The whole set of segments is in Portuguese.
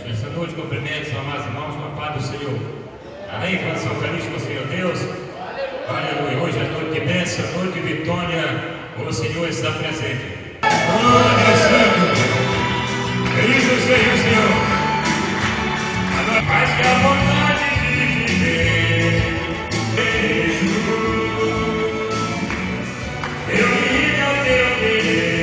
Nessa noite cumprimento os amados irmãos com a paz do Senhor. Amém? Quando são felizes com o Senhor Deus. Aleluia. Hoje é noite de bênção, noite de vitória. O Senhor está presente. Glória Santo. Querido seja o Senhor. Agora vai que a vontade de viver. Eu ligo ao teu querer.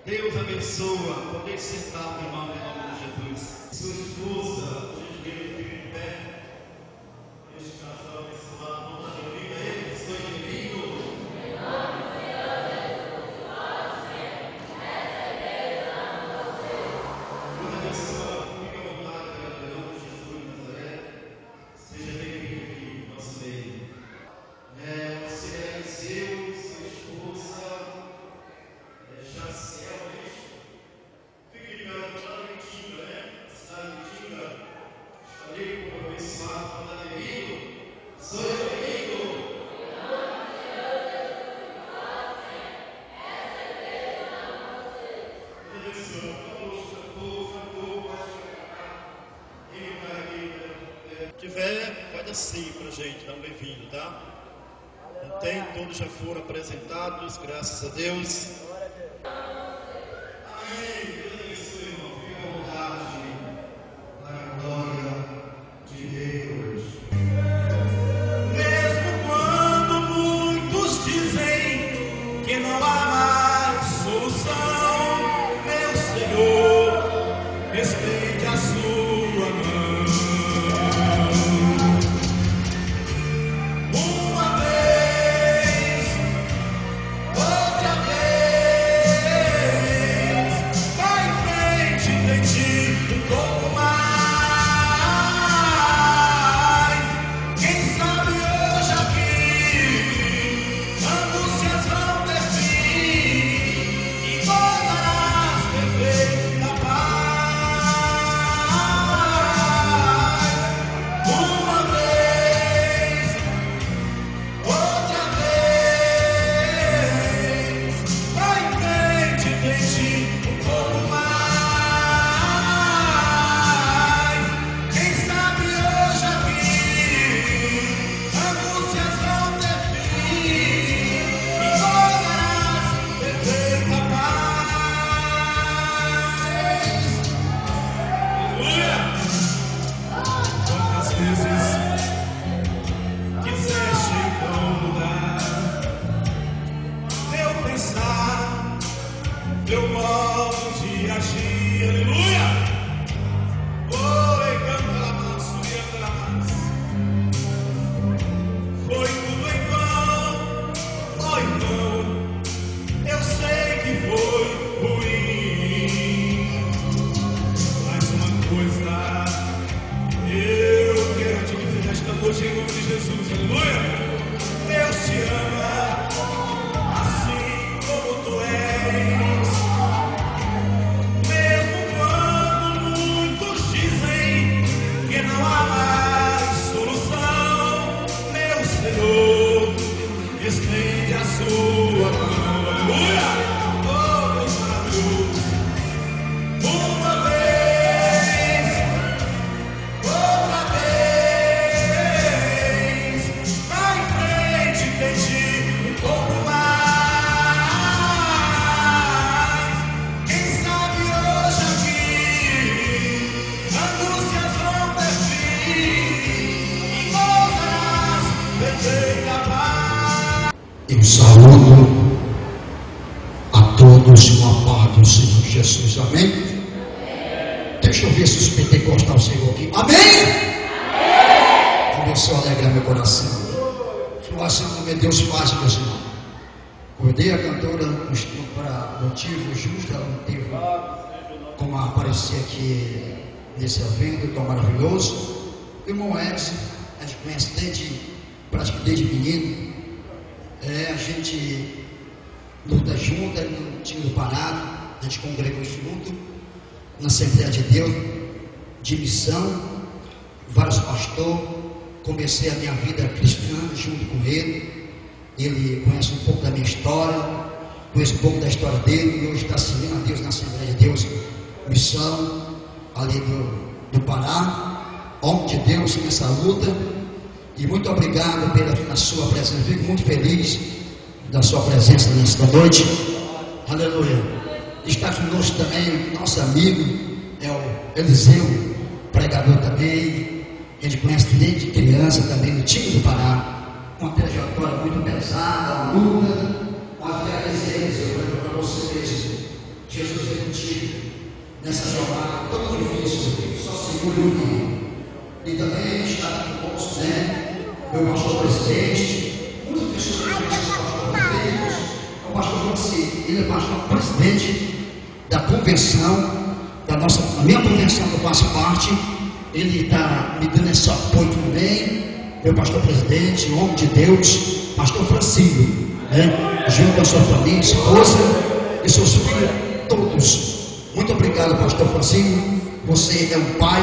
Deus abençoa. Pode sentar, irmão, em nome de Jesus. Sua esposa, a gente veio aqui em pé. Este casal abençoado, vamos dar ouvir a ele, seu inimigo. Deus abençoa, fique à vontade, em nome de Jesus de Nazaré. Seja bem-vindo aqui no nosso meio. Você é Eliseu, sua esposa. Jaciel, fique ligado lá em Itinga, né? Cidade de Itinga. Estarei como abençoado para dar amigo. Sou eu, amigo. Abençoa, cantor, pode cantar. Se tiver, pode assim pra gente, dá um bem-vindo, tá? Não tem, todos já foram apresentados, graças a Deus. Outra vez. Saúdo a todos com a paz do Senhor Jesus, amém? Deixa eu ver se os pentecostais chegam aqui, amém? Começou a alegrar meu coração. Assim como Deus faz, meus irmãos. Acordei a cantora para motivo justo, ela não teve como aparecer aqui nesse evento tão maravilhoso. O irmão Edson, a gente conhece praticamente desde menino. A gente luta junto, no time do Parado, a gente congregou junto, na Assembleia de Deus, de missão, vários pastores. Comecei a minha vida cristã junto com ele. Ele conhece um pouco da minha história, conhece um pouco da história dele, e hoje está servindo a Deus na Assembleia de Deus, missão, ali do Pará. Homem de Deus nessa luta. E muito obrigado pela sua presença. Fico muito feliz da sua presença nesta noite. Aleluia. Está conosco também nosso amigo, é o Eliseu, pregador também. A gente conhece desde criança também no time do Pará. Uma trajetória muito pesada, uma luta. Mas Eliseu, para você mesmo. Jesus é contigo nessa jornada tão difícil. Só segura o nome. E também está conosco, meu pastor presidente. Muitas pessoas conhecem o pastor presidente. O pastor Francisco, ele é pastor presidente da convenção, a minha convenção que eu faço parte. Ele está me dando esse apoio também. Meu pastor presidente, homem de Deus, pastor Francisco, junto com a sua família, esposa e seus filhos, todos. Muito obrigado, pastor Francisco. Você é um pai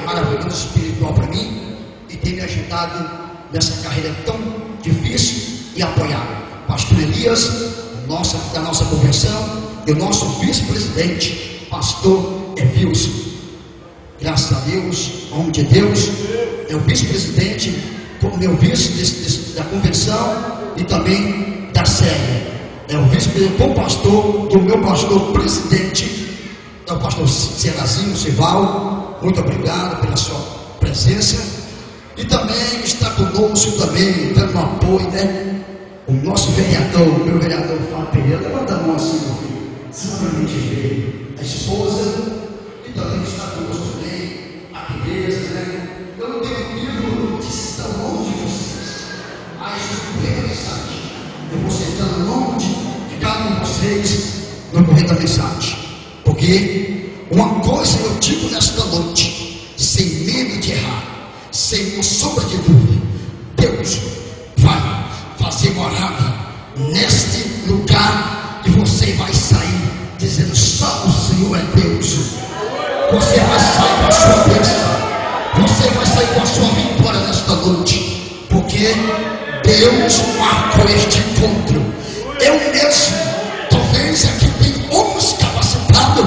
maravilhoso espiritual para mim e tem me ajudado nessa carreira tão difícil e apoiado. Pastor Elias, da nossa convenção, e o nosso vice-presidente, pastor Evilson. Graças a Deus, homem de Deus, é o vice-presidente, como meu vice da convenção e também da série. É o vice-presidente, bom pastor, do meu pastor presidente, é o pastor Serazinho Sival. Muito obrigado pela sua presença. E também está conosco também, dando um apoio, o nosso vereador, o meu vereador Fábio Pereira. Levanta a mão assim, meu filho. Simplesmente veio. A esposa, e também está conosco também, a igreja, Eu não tenho livro de estar longe de vocês, mas eu tenho a mensagem. Eu vou sentando longe de cada um de vocês no correr da mensagem. Porque uma coisa eu digo nesta noite, sem medo de errar, sem uma sombra de dúvida: Deus vai fazer morada neste lugar e você vai sair dizendo: só o Senhor é Deus. Você vai sair com a sua bênção, você vai sair com a sua vitória nesta noite, porque Deus marcou este encontro. Eu mesmo, talvez aqui tem homens capacitados,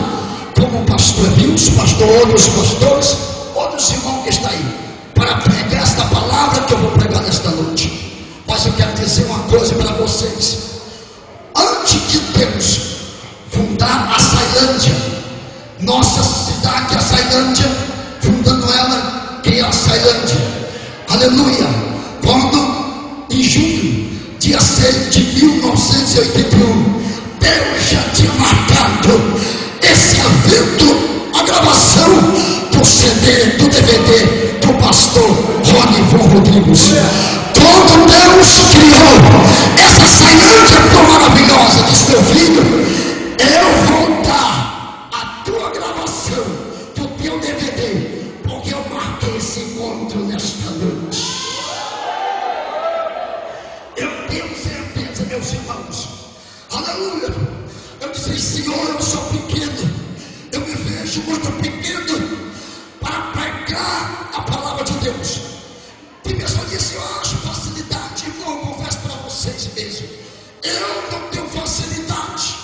como o pastor Wilson, outros pastores, outros irmãos que estão aí, para pregar esta palavra que eu vou pregar nesta noite. Mas eu quero dizer uma coisa para vocês: antes de Deus fundar a Ceilândia, nossa cidade, a Ceilândia, fundando ela, quem é a Ceilândia? Aleluia! Quando em junho, dia 6 de 1981, Deus já tinha marcado esse evento, a gravação do CD, do DVD do pastor Ronivon Rodrigues. Quando Deus criou essa Ceilândia tão maravilhosa, disse: meu filho, eu vou dar a tua gravação do teu DVD, porque eu marquei esse encontro nesta noite. Eu tenho certeza, meus irmãos, aleluia. Eu disse: Senhor, eu sou pequeno, eu me vejo muito pequeno para pregar a palavra de Deus. Tem pessoa que disse: eu acho facilidade. Irmão, eu confesso para vocês mesmo, eu não tenho facilidade.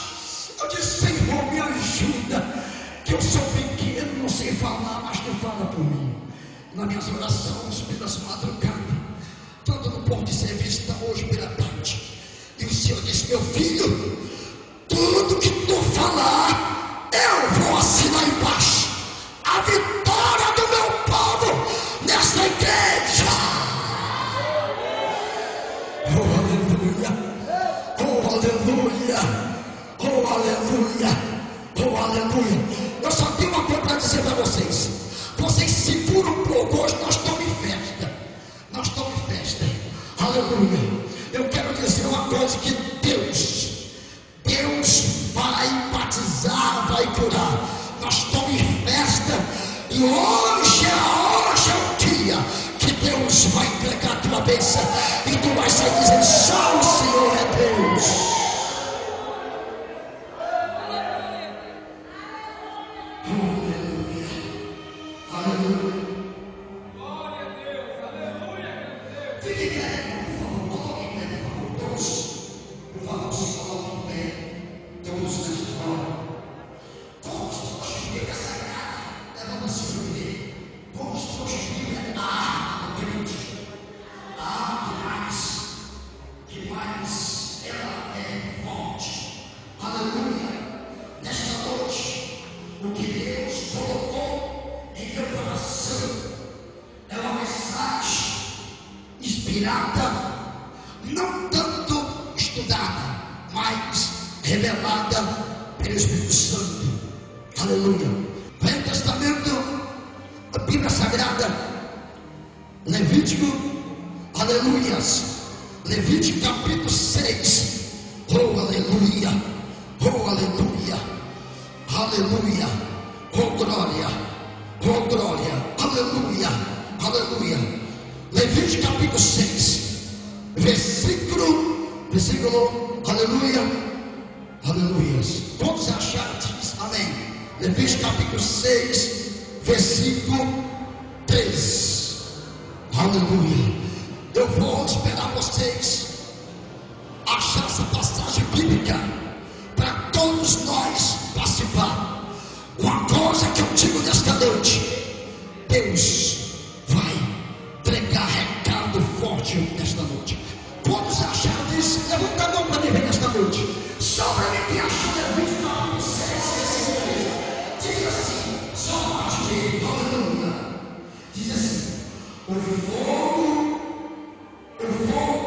Eu disse: Senhor, me ajuda, que eu sou pequeno, não sei falar, mas tu fala por mim. Nas minhas orações, pelas madrugadas, tanto no ponto de serviço, está hoje pela tarde. E o Senhor disse: meu filho, tudo que tu falar, eu vou assinar embaixo a vitória do meu povo nessa igreja. Oh, aleluia. pastor em festa, e hoje é o dia que Deus vai entregar a tua bênção, e tu vai sair dizendo: só o Senhor é Deus. Não tanto estudada, mas revelada pelo Espírito Santo. Aleluia. Velho Testamento, a Bíblia Sagrada, Levítico, aleluias, Levítico capítulo 6. Oh aleluia, oh aleluia, aleluia, oh glória, aleluia, aleluia. Levítico capítulo 6, versículo, aleluia, aleluias. Todos acharam? Diz amém. Levítico capítulo 6, versículo 3. Aleluia. Eu vou esperar vocês achar essa passagem bíblica para todos nós participar. Uma coisa que eu digo nesta noite: Deus vai entregar recado forte nesta noite. Todos acharam disso? Levanta a mão para mim nesta noite. Só para mim que achou Levítico capítulo 6, versículo 3. Diz assim, só a parte dele, aleluia. Diz assim: o fogo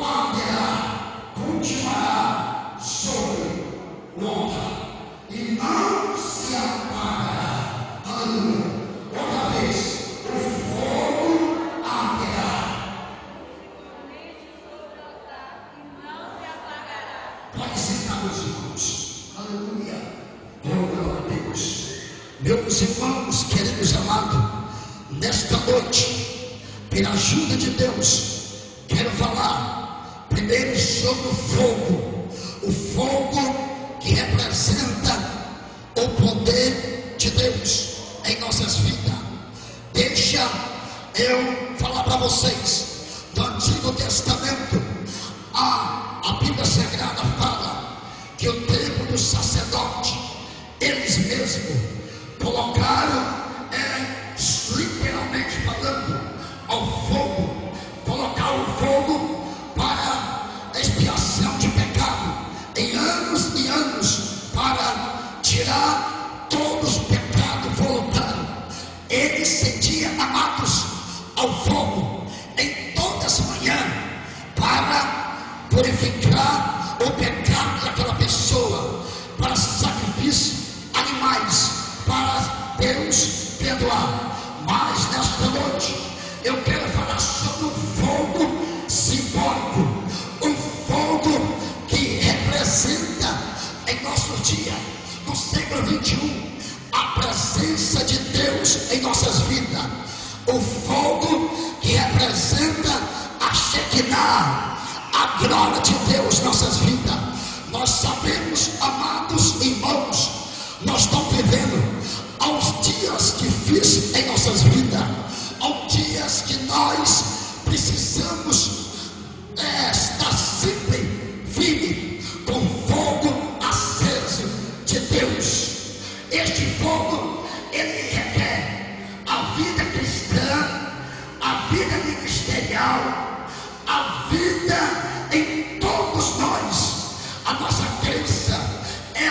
arderá, continuará sobre o altar e não se apagará. Aleluia. Outra vez, o fogo arderá. Pode sentar, meus irmãos. Aleluia. Glória a Deus. Meus irmãos, queridos amados, nesta noite, pela ajuda de Deus, quero falar primeiro sobre o fogo que representa o poder de Deus em nossas vidas. Deixa eu falar para vocês do Antigo Testamento. A Bíblia Sagrada fala que o tempo do sacerdote, eles mesmos colocaram, literalmente falando, ao fogo, colocar o fogo para expiação de pecado, em anos e anos, para tirar todos os pecados voluntários. Eles sentiam amados ao fogo em todas as manhãs, para purificar o pecado daquela pessoa, para sacrifício animais, para Deus perdoar. Mas nesta noite eu quero falar sobre o fogo simbólico, o fogo que representa em nosso dia, no século 21, a presença de Deus em nossas vidas. O fogo que representa a Shekinah, a glória de Deus em nossas vidas. Nós sabemos, amados irmãos, nós estamos vivendo aos dias difíceis em nossas vidas, aos dias que nós precisamos estar sempre firme, com fogo aceso de Deus. Este fogo, ele requer a vida cristã, a vida ministerial, a vida em todos nós. A nossa crença é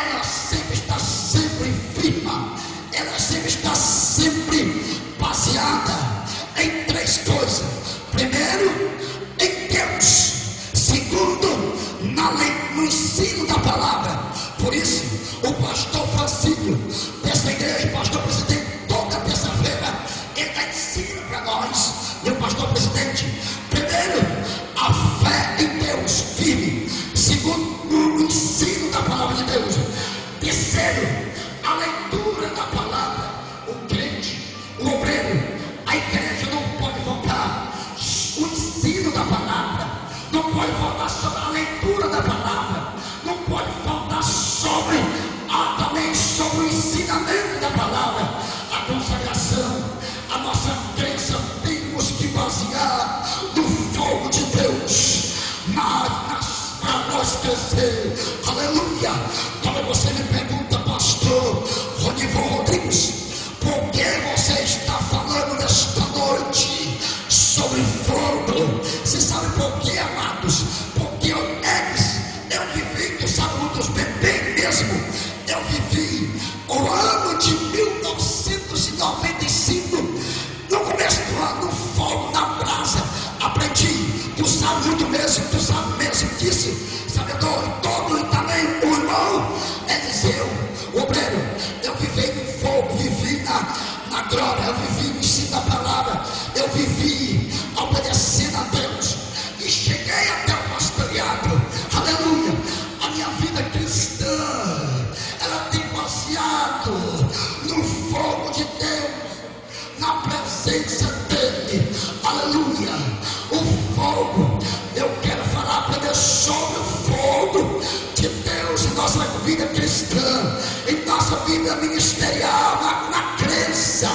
na glória, eu vivi no ensino da palavra, eu vivi obedecendo a Deus e cheguei até o pastoreado. Aleluia. A minha vida cristã, ela tem baseado no fogo de Deus, na presença dele. Aleluia. O fogo, eu quero falar para Deus sobre o fogo de Deus em nossa vida cristã, em nossa vida ministerial, na crença.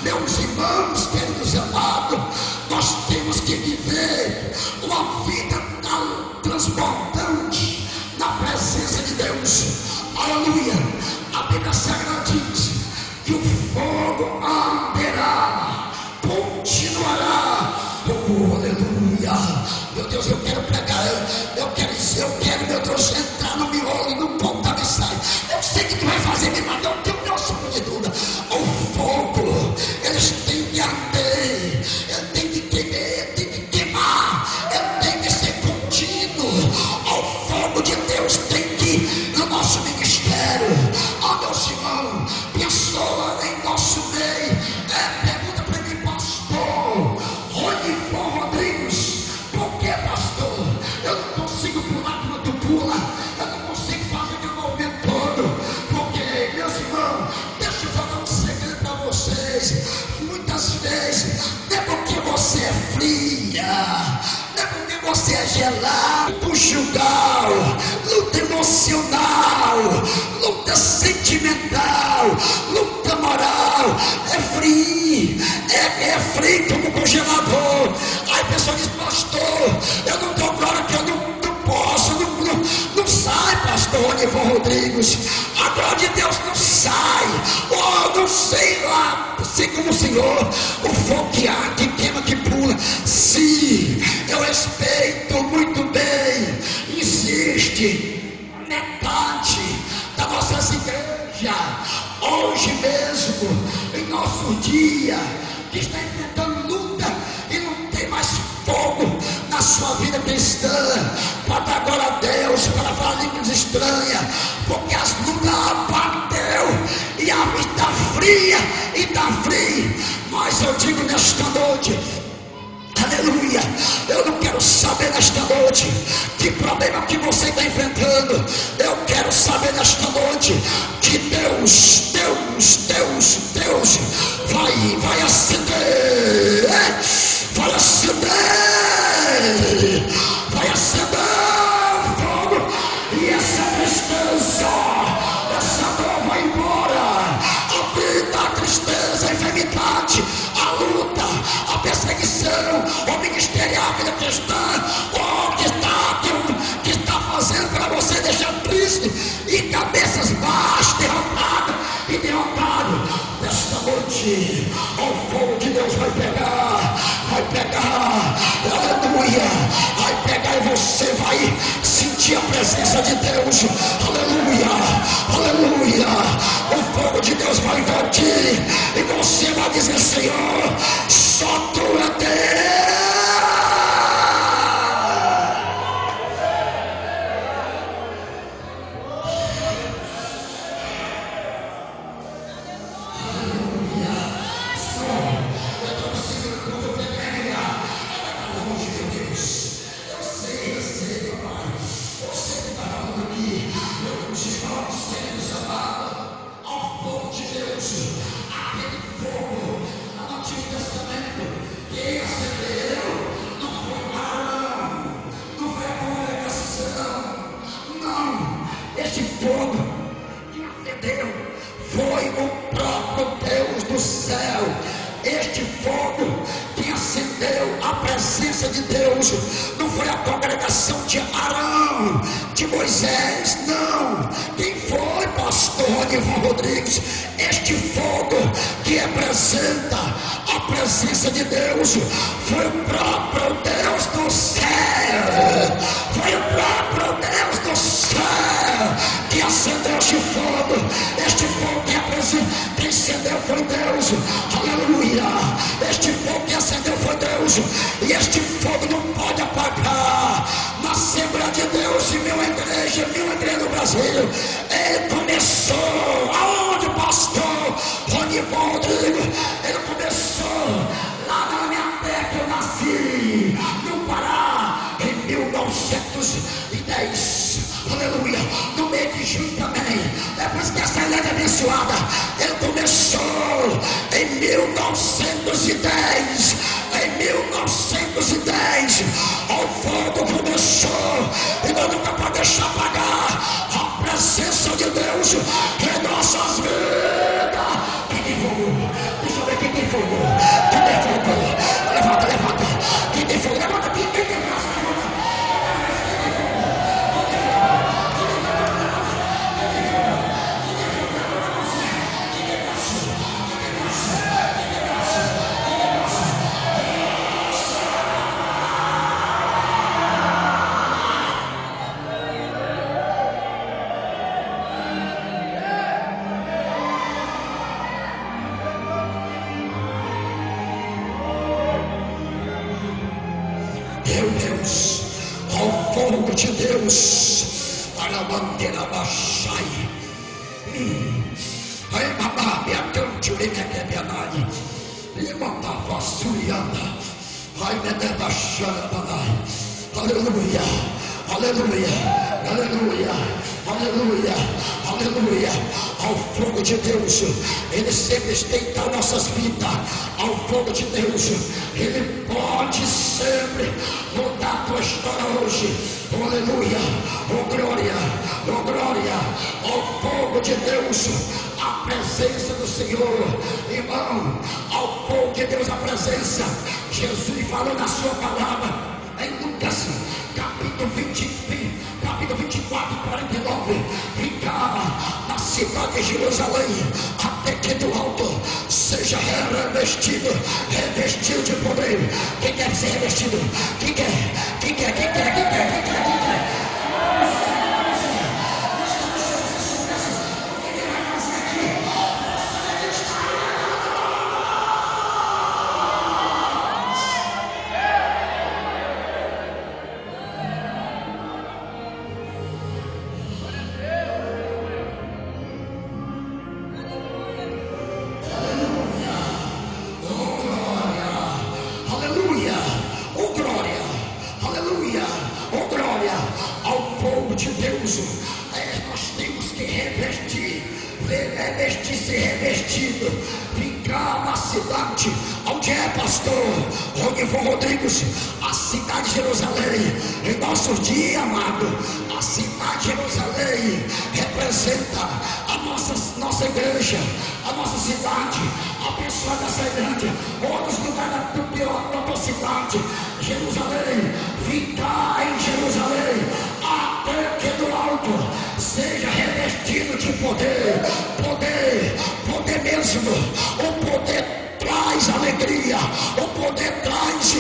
Meus irmãos, queridos amados, nós temos que viver uma vida transbordante na presença de Deus. Aleluia. A Bíblia Sagrada diz que o fogo arderá, continuará. Oh, aleluia. Meu Deus, eu quero pregar, eu quero, meu Deus, entrar no miolo, no ponto da mensagem. Eu sei que tu vai fazer milagre, eu tenho meu sonho de dúvida. O fogo, eles têm que arder, ele tem que temer, tem que queimar, ele tem que ser contínuo. O fogo de Deus tem que ir no nosso ministério. Oh, meus irmãos, pessoa em nosso meio, pergunta para mim, pastor Ronivan Rodrigues, por que, pastor? Eu não consigo pular como tu pula, eu não consigo fazer de movimento todo, porque, meus irmãos, deixa eu falar um segredo para vocês. Muitas vezes, não é porque você é fria, não é porque você é gelado, conjugal, luta emocional, luta sentimental, luta moral, é frio, é frio como congelador. Aí a pessoa diz, pastor, eu não dou glória que eu não posso, não sai, pastor Ronivan Rodrigues, a glória de Deus não sai. Oh, não sei lá, assim como o Senhor, o fogo que arde, que queima, que pula. Sim, eu respeito muito bem. Existe metade das nossas igrejas hoje mesmo, em nosso dia, que está enfrentando luta e não tem mais fogo na sua vida cristã, para dar glória a Deus, para falar línguas estranhas, porque as lutas abateu e a vida está fria e está fria. Mas eu digo nesta noite, aleluia, eu não quero saber nesta noite que problema que você está enfrentando. Eu quero saber nesta noite que Deus vai acender, vai acender o fogo, e essa tristeza, essa dor vai embora. A vida, a tristeza, a enfermidade, a luta, a perseguição, o ministerial, a vida cristã, o que está fazendo para você deixar triste e cabeças baixas, derrotado. Nesta noite, o fogo de Deus vai pegar, aleluia, vai pegar e você vai sentir a presença de Deus. Aleluia. O fogo de Deus vai invadir e você vai dizer, Senhor, só tu é Deus. Este fogo que acendeu foi o próprio Deus do céu. Este fogo que acendeu a presença de Deus não foi a congregação de Arão, de Moisés, não. Quem foi, pastor Ronivan Rodrigues? Este fogo que representa a presença de Deus foi o próprio Deus do céu. Foi o próprio Deus do céu que acendeu este fogo. Este fogo que representa, quem acendeu foi Deus. Aleluia. Este fogo que acendeu foi Deus, e este fogo não pode apagar. Na Assembleia de Deus, e minha igreja no Brasil, ele começou aonde, pastor? de Rodrigo, ele começou lá na minha terra que eu nasci, no Pará, em 1910. Aleluia, no mês de junho também. Depois que essa ilha é abençoada, ele começou em 1910. Em 1910, o fogo começou, e nós nunca podemos deixar apagar a presença de Deus em nossas vidas. Quem tem fogo? Deixa eu ver quem tem fogo. Quem tem fogo? Levanta, levanta. Quem tem fogo? Levanta, quem tem fogo? Meu Deus, ao fogo de Deus, para manter a baixai. Aí, babá, me atente, me quebrei, e mandava a surianda. Ai, me debaixando, babá. Aleluia, aleluia, aleluia, aleluia, aleluia. Ao fogo de Deus, ele sempre estenta nossas vidas. Ao fogo de Deus, ele pode sempre mudar a tua história hoje. Aleluia, oh glória, oh glória. Ao fogo de Deus, a presença do Senhor, irmão. Ao fogo de Deus, a presença. Jesus falou na sua palavra em Lucas, capítulo 24, 49. Ficava na cidade de Jerusalém, até que do alto seja revestido de poder. Quem quer ser revestido? Quem quer? Quem quer? Quem quer? Quem quer? Quem quer? Quem quer? Nós temos que revestir, ser revestido, ficar na cidade. Onde é, pastor? Rodrigo Rodrigues, a cidade de Jerusalém. Em nossos dias, amado, a cidade de Jerusalém representa a nossa igreja, a nossa cidade, a pessoa dessa igreja. Outros lugares da tua cidade, Jerusalém, ficar em Jerusalém, até que do alto seja revestido de poder, poder mesmo. O poder traz alegria, o poder traz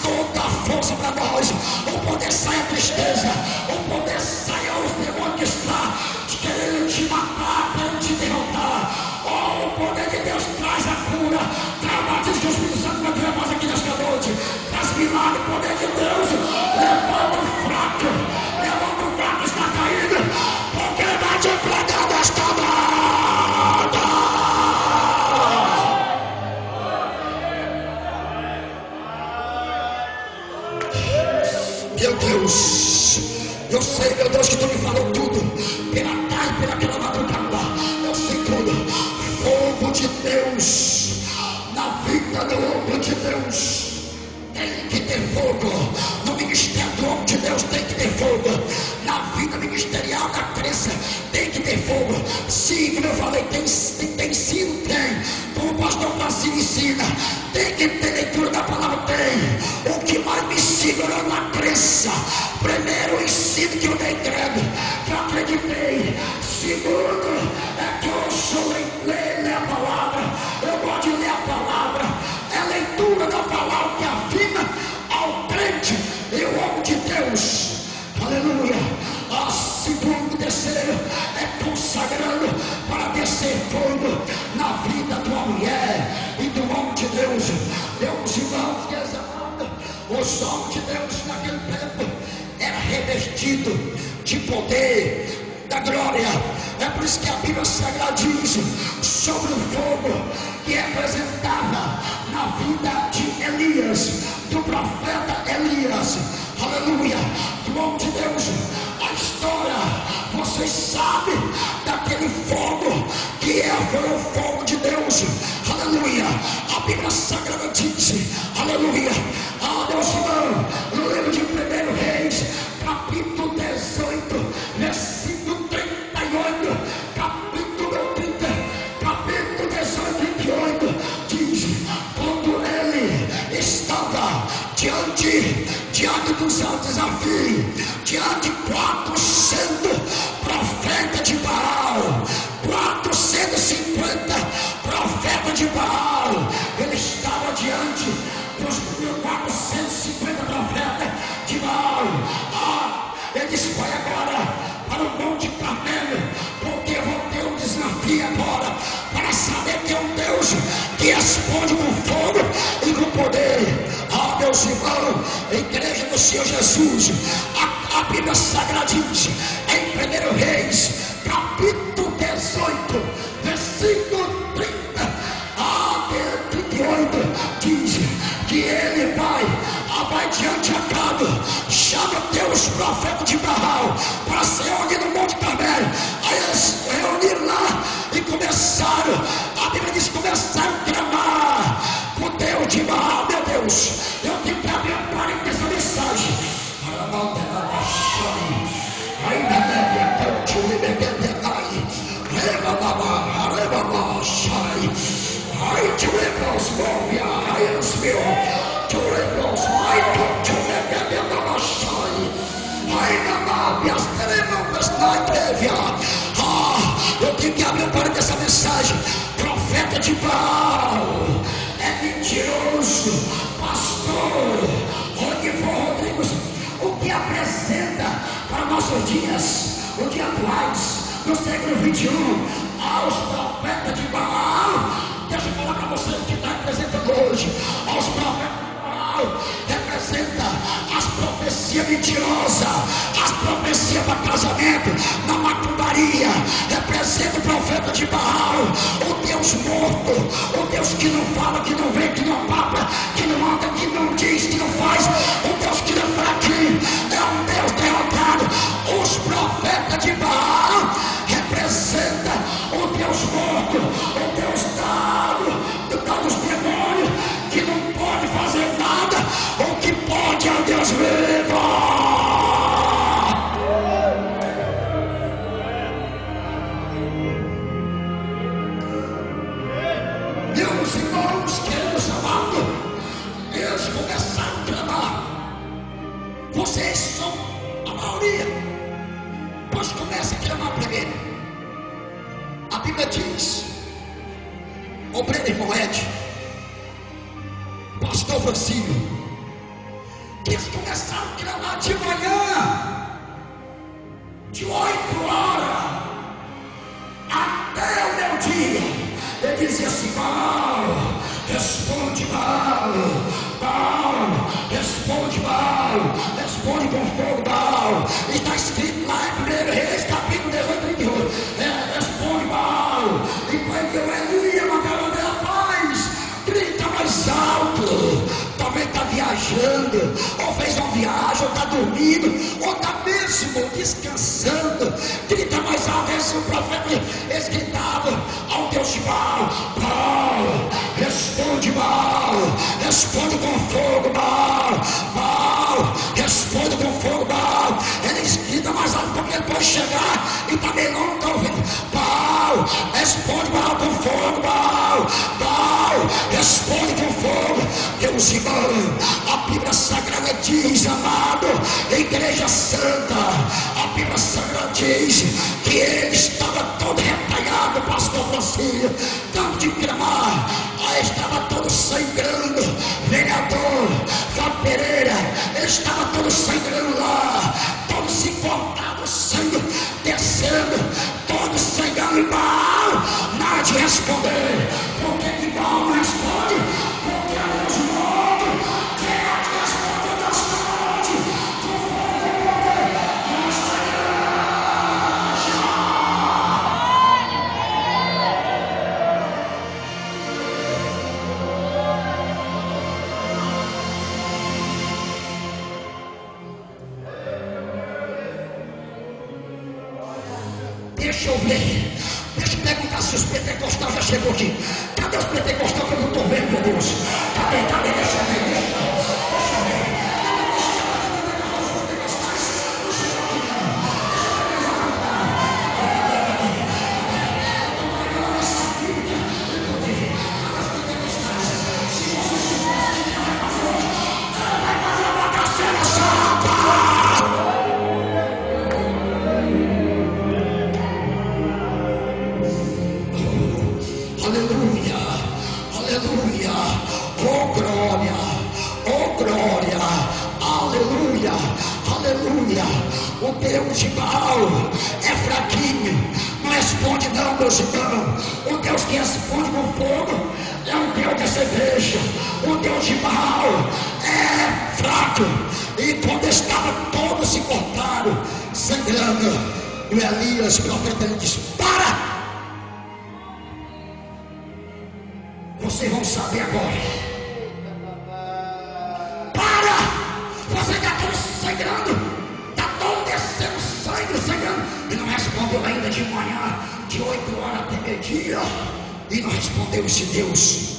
toda a força para nós. O poder sai a tristeza, o poder sai aos demônios que está querendo te matar, querendo te derrotar. Oh, o poder de Deus traz a cura, traz o batismo do Espírito Santo para tua voz aqui nesta noite, traz milagre. O poder de Deus levanta o fraco está caído, porque vai te pregar desta morta. Meu Deus, eu sei, meu Deus, que tu me falou tudo, pela tarde, pela madrugada, eu sei tudo. Fogo de Deus, na vida do homem de Deus, tem que ter fogo. No ministério do homem de Deus tem que ter fogo. Na vida ministerial da crença tem que ter fogo. Sim, como eu falei, tem ensino, tem. Como o pastor Francisco ensina, tem que ter leitura da palavra, tem. O que mais me segurou na crença, primeiro o ensino que eu dei credo, que eu acreditei. Segundo, é que eu sou ler a palavra. Eu gosto de ler a palavra. É a leitura da palavra que afina ao crente e o homem de Deus. Aleluia. A segundo, terceiro é consagrando para descer fogo na vida de uma mulher e do homem de Deus. Meus irmãos, que exaltam, os homens de Deus naquele tempo era revestido de poder, da glória. É por isso que a Bíblia Sagrada diz sobre o fogo que representava na vida de Elias, do profeta Elias. Aleluia, do homem de Deus. A história, vocês sabem daquele fogo que foi o fogo de Deus. Aleluia, a Bíblia Sagrada diz, aleluia, Deus irmão, no livro de 1 Reis, capítulo 18, versículo 38, capítulo 30, capítulo 18, 28, diz: quando ele estava diante dos desafios, diante de 400 profetas de Baal, 450 profetas de Baal, ele estava diante dos 450 profetas de Baal. Ele disse: vai agora para o Monte Carmelo, porque eu vou ter um desafio agora, para saber que é um Deus que responde com fogo e com poder. Meus irmãos, igreja do Senhor Jesus, a Bíblia Sagrada diz em 1 Reis, capítulo 18, versículo 30 a 38, diz que ele vai diante a Acabe, chama teus profetas de Baal para se reunir no Monte Carmelo. Aí eles se reuniram lá e começaram, a Bíblia diz, começaram a clamar com Deus de Baal. Meu Deus, eu tenho que abrir a parede dessa mensagem. Eu tenho que abrir para dessa mensagem. Profeta de Baal é mentiroso, pastor Rodrigues, o que apresenta para nossos dias, os dias atuais, no século 21, aos profetas de Baal. Deixa eu falar para você o que está representando hoje. Aos profetas de Baal representa as profecias mentirosas, as profecias para casamento, na macumbaria. Representa o profeta de Baal, o Deus morto, o Deus que não fala, que não vê, que não papa, que não anda, que não diz, que não faz, o Deus que não fala aqui, é um Deus derrotado. Os profetas de Baal representa o Deus morto, o Deus dado dos demônios, que não pode fazer nada, o que pode é o Deus vivo. Meus irmãos, queridos amados, eles começaram a clamar. Vocês são a maioria, pois começa a clamar primeiro. A Bíblia diz, obreiro irmão Ed, pastor Francinho, que eles começaram a clamar de manhã, de 8 horas até o meio-dia. Ele dizia assim: Baal, responde Baal, Baal, responde Baal, responde com fogo Baal. Está escrito lá em 1 Reis, capítulo 18, 28, responde Baal. E quando ele ia mandar a paz, grita mais alto. Talvez está viajando, ou fez uma viagem, ou está dormindo, ou está mesmo descansando. Grita mais alto. Esse o profeta, eles gritavam ao Deus de Baal: Baal, responde Baal, responde com fogo Baal, Baal, responde com fogo Baal. Eles gritam mais alto porque ele pode chegar e também não está ouvindo. Baal, responde Baal com fogo Baal, Baal, responde com fogo. Deus irmão, a Bíblia Sagrada diz, amado, igreja santa, a Bíblia Sagrada diz que ele estava todo retalhado, pastor Francisco, tanto de clamar, estava todo sangrando, vereador Fábio Pereira, ele estava todo sangrando lá, todo se cortado, sangue descendo, todo sangrando. E Baal nada de responder. Por que que Baal não responde? Porque a Deus morto, quem é que responde a Deus morte? Com fogo e poder, nesta igreja. Deixa eu ver. Deixa eu perguntar se os pentecostais já chegou aqui. Cadê os pentecostais que eu não estou vendo, meu Deus? Cadê? Deixa eu ver. Aleluia, oh glória, aleluia, aleluia. O Deus de Baal é fraquinho, não responde não, meus irmãos. O Deus que responde com fogo é um Deus de cerveja. O Deus de Baal é fraco, e quando estava todos se cortaram, sangrando, o Elias, o profeta, ele disse: para! Vocês vão saber agora. Para! Você está todo sangrando. Está todo descendo sangue, sangrando. E não respondeu ainda de manhã, de 8 horas até meio-dia. E não respondeu esse Deus.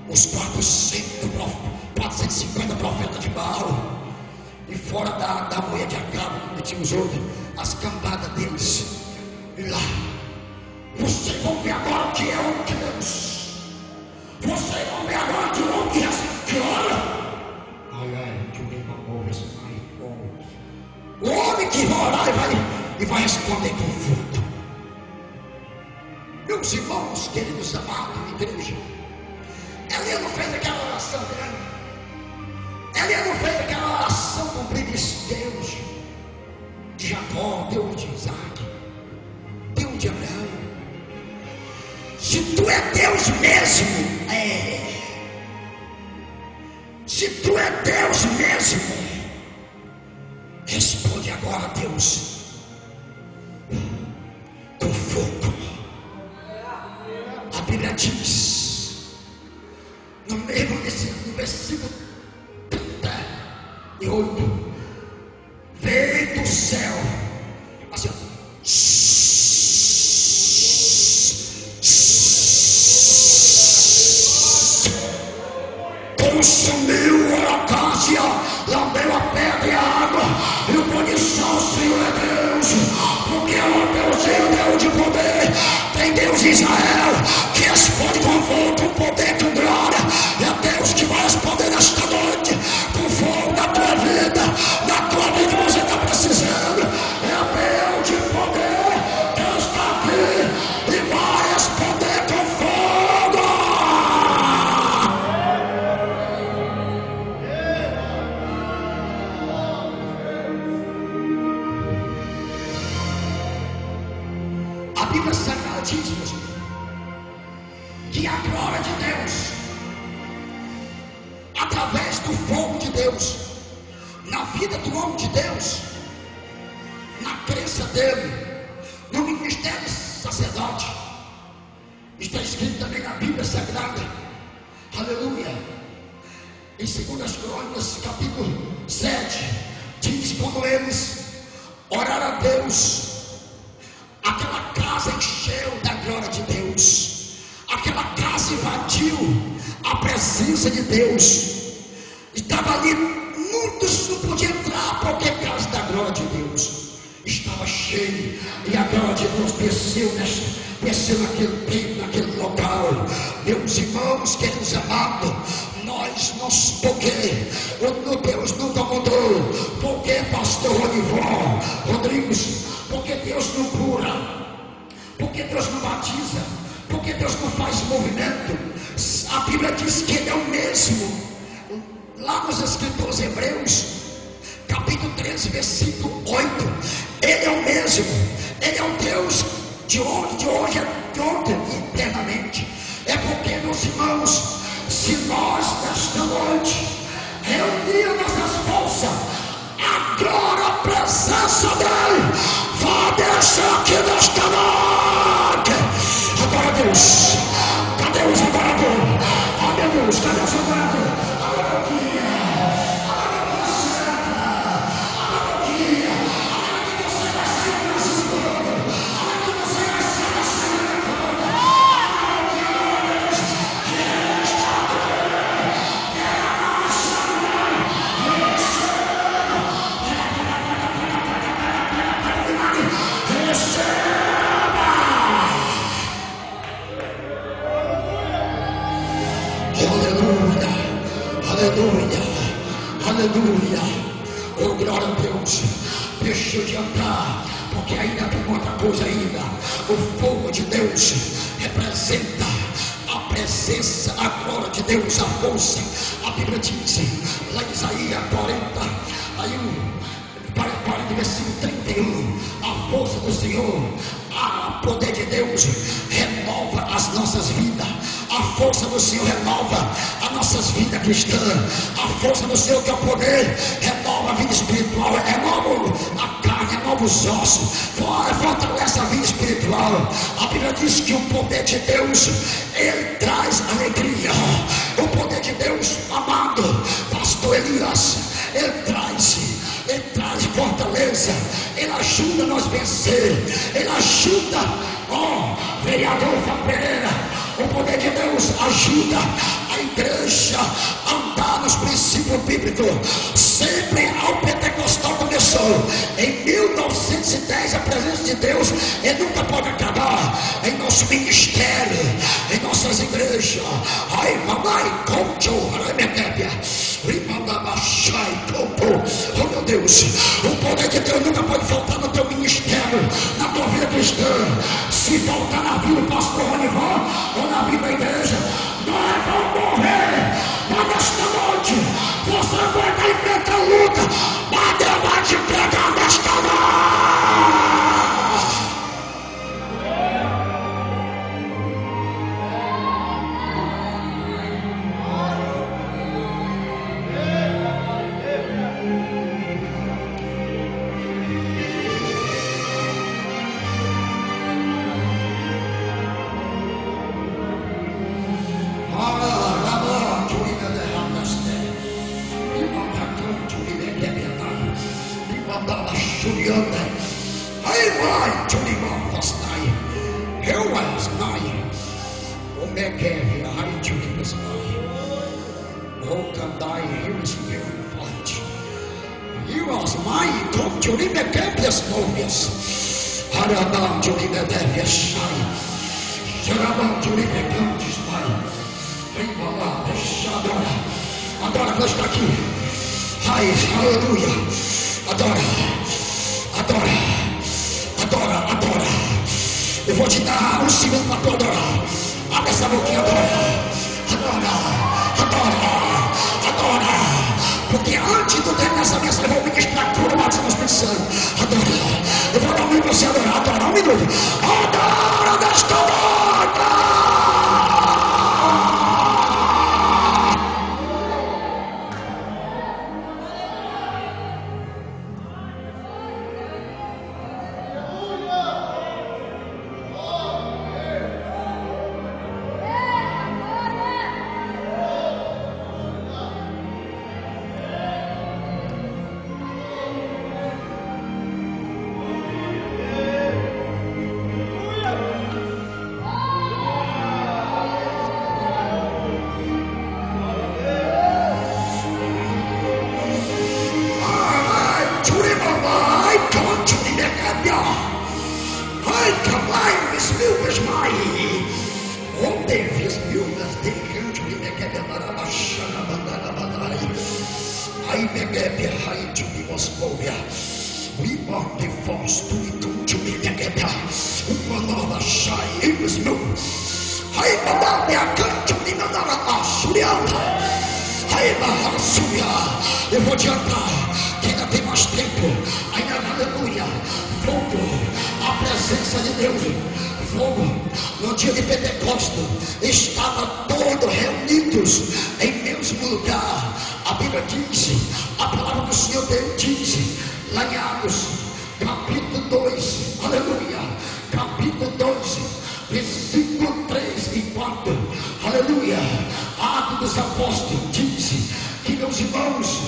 Os 450 profetas de Baal. E fora da mulher de Acabe, que tinha os outros, as cambadas deles. E lá, vocês vão ver agora o que é um Deus. Vocês vão ver agora que o homem que ora. Que o homem que vai orar e vai responder com fruto. Meus irmãos, queridos amados, igreja, Elias não fez aquela oração grande. Elias não fez aquela oração comprida. Deus de Jacó, Deus de Isaac, Deus de Abraão. Se tu é Deus mesmo, se tu é Deus mesmo, responde agora, Deus, com fogo. A Bíblia diz, no versículo 38, veio do céu, assim, consumiu a acácia, lambeu a pedra e a água, e o pôr de sol, o Senhor é Deus, porque é o Deus de poder. Tem Deus em Israel que responde com fogo, com poder, com glória. É Deus que vai responder nesta noite com fogo na tua vida, que você está precisando. É Deus de poder que está aqui e vai responder com fogo. A Bíblia Sagrada diz, meus irmãos, que a glória de Deus, através do fogo de Deus, na vida do homem de Deus, na crença dele, no ministério sacerdote, está escrito também na Bíblia Sagrada, aleluia, em 2 Crônicas, capítulo 7, diz: quando eles oraram a Deus, aquela casa encheu da glória de Deus. Aquela casa invadiu a presença de Deus. Estava ali, muitos não podiam entrar, porque a casa da glória de Deus estava cheia. E a glória de Deus desceu naquele templo, naquele local. Meus irmãos, queridos amados, nós não, porque o Deus nunca mudou. Porque pastor Rodrigues, porque Deus não cura, porque Deus não batiza, porque Deus não faz movimento. A Bíblia diz que Ele é o mesmo. Lá nos escritores Hebreus, capítulo 13, versículo 8, Ele é o mesmo. Ele é o Deus de hoje, de ontem e eternamente. É porque, meus irmãos, se nós nesta noite reunir nossas forças, agora a presença dele vai descer aqui nesta noite. Agora Deus, cadê os adoradores? Cadê Deus? Cadê os adoradores? aleluia, aleluia, aleluia. Oh, glória a Deus. Deixa eu adiantar, porque ainda tem outra coisa ainda. O fogo de Deus representa a presença, a glória de Deus, a força. A Bíblia diz lá em Isaías 40, versículo 31, a força do Senhor, o poder de Deus renova as nossas vidas. A força do Senhor renova as nossas vidas cristãs. A força do Senhor, que é o poder, renova a vida espiritual, renova a carne, renova os ossos, fortalece a vida espiritual. A Bíblia diz que o poder de Deus, ele traz alegria. O poder de Deus, amado pastor Elias, ele traz fortaleza, ele ajuda nós a vencer, ele ajuda, vereador Pereira, o poder de Deus ajuda a igreja a andar nos princípios bíblicos. Sempre ao pentecostal começou em 1910, a presença de Deus, ele nunca pode acabar em nosso ministério, em nossas igrejas. Ai, mamãe, oh meu Deus, o poder de Deus nunca pode faltar no teu ministério, na tua vida cristã. Se faltar na vida do pastor Ronivan ou na vida da igreja, nós vamos morrer. Mas nesta noite você vai estar enfrentando a luta, mas Deus vai te pegar nesta noite. Adora quem está aqui. Ai, aleluia. Adora, adora, adora, adora. Eu vou te dar um segundo para tu adorar. Abre essa boquinha, adora, adora, adora, adora. Porque antes do tempo dessa mesa eu vou ministrar cura, batismo no Espírito Santo. Adora. Eu vou dar um minuto para você adorar. Adora, um minuto. Adora nesta noite. Eu vou adiantar, que ainda tem mais tempo. Ainda, aleluia. Fogo, a presença de Deus. Fogo, no dia de Pentecostes, estavam todos reunidos em mesmo lugar. A Bíblia diz, a palavra do Senhor Deus diz, lá em Atos, capítulo 2, aleluia, capítulo 2, versículo 3 e 4, aleluia. Atos dos Apóstolos diz que meus irmãos,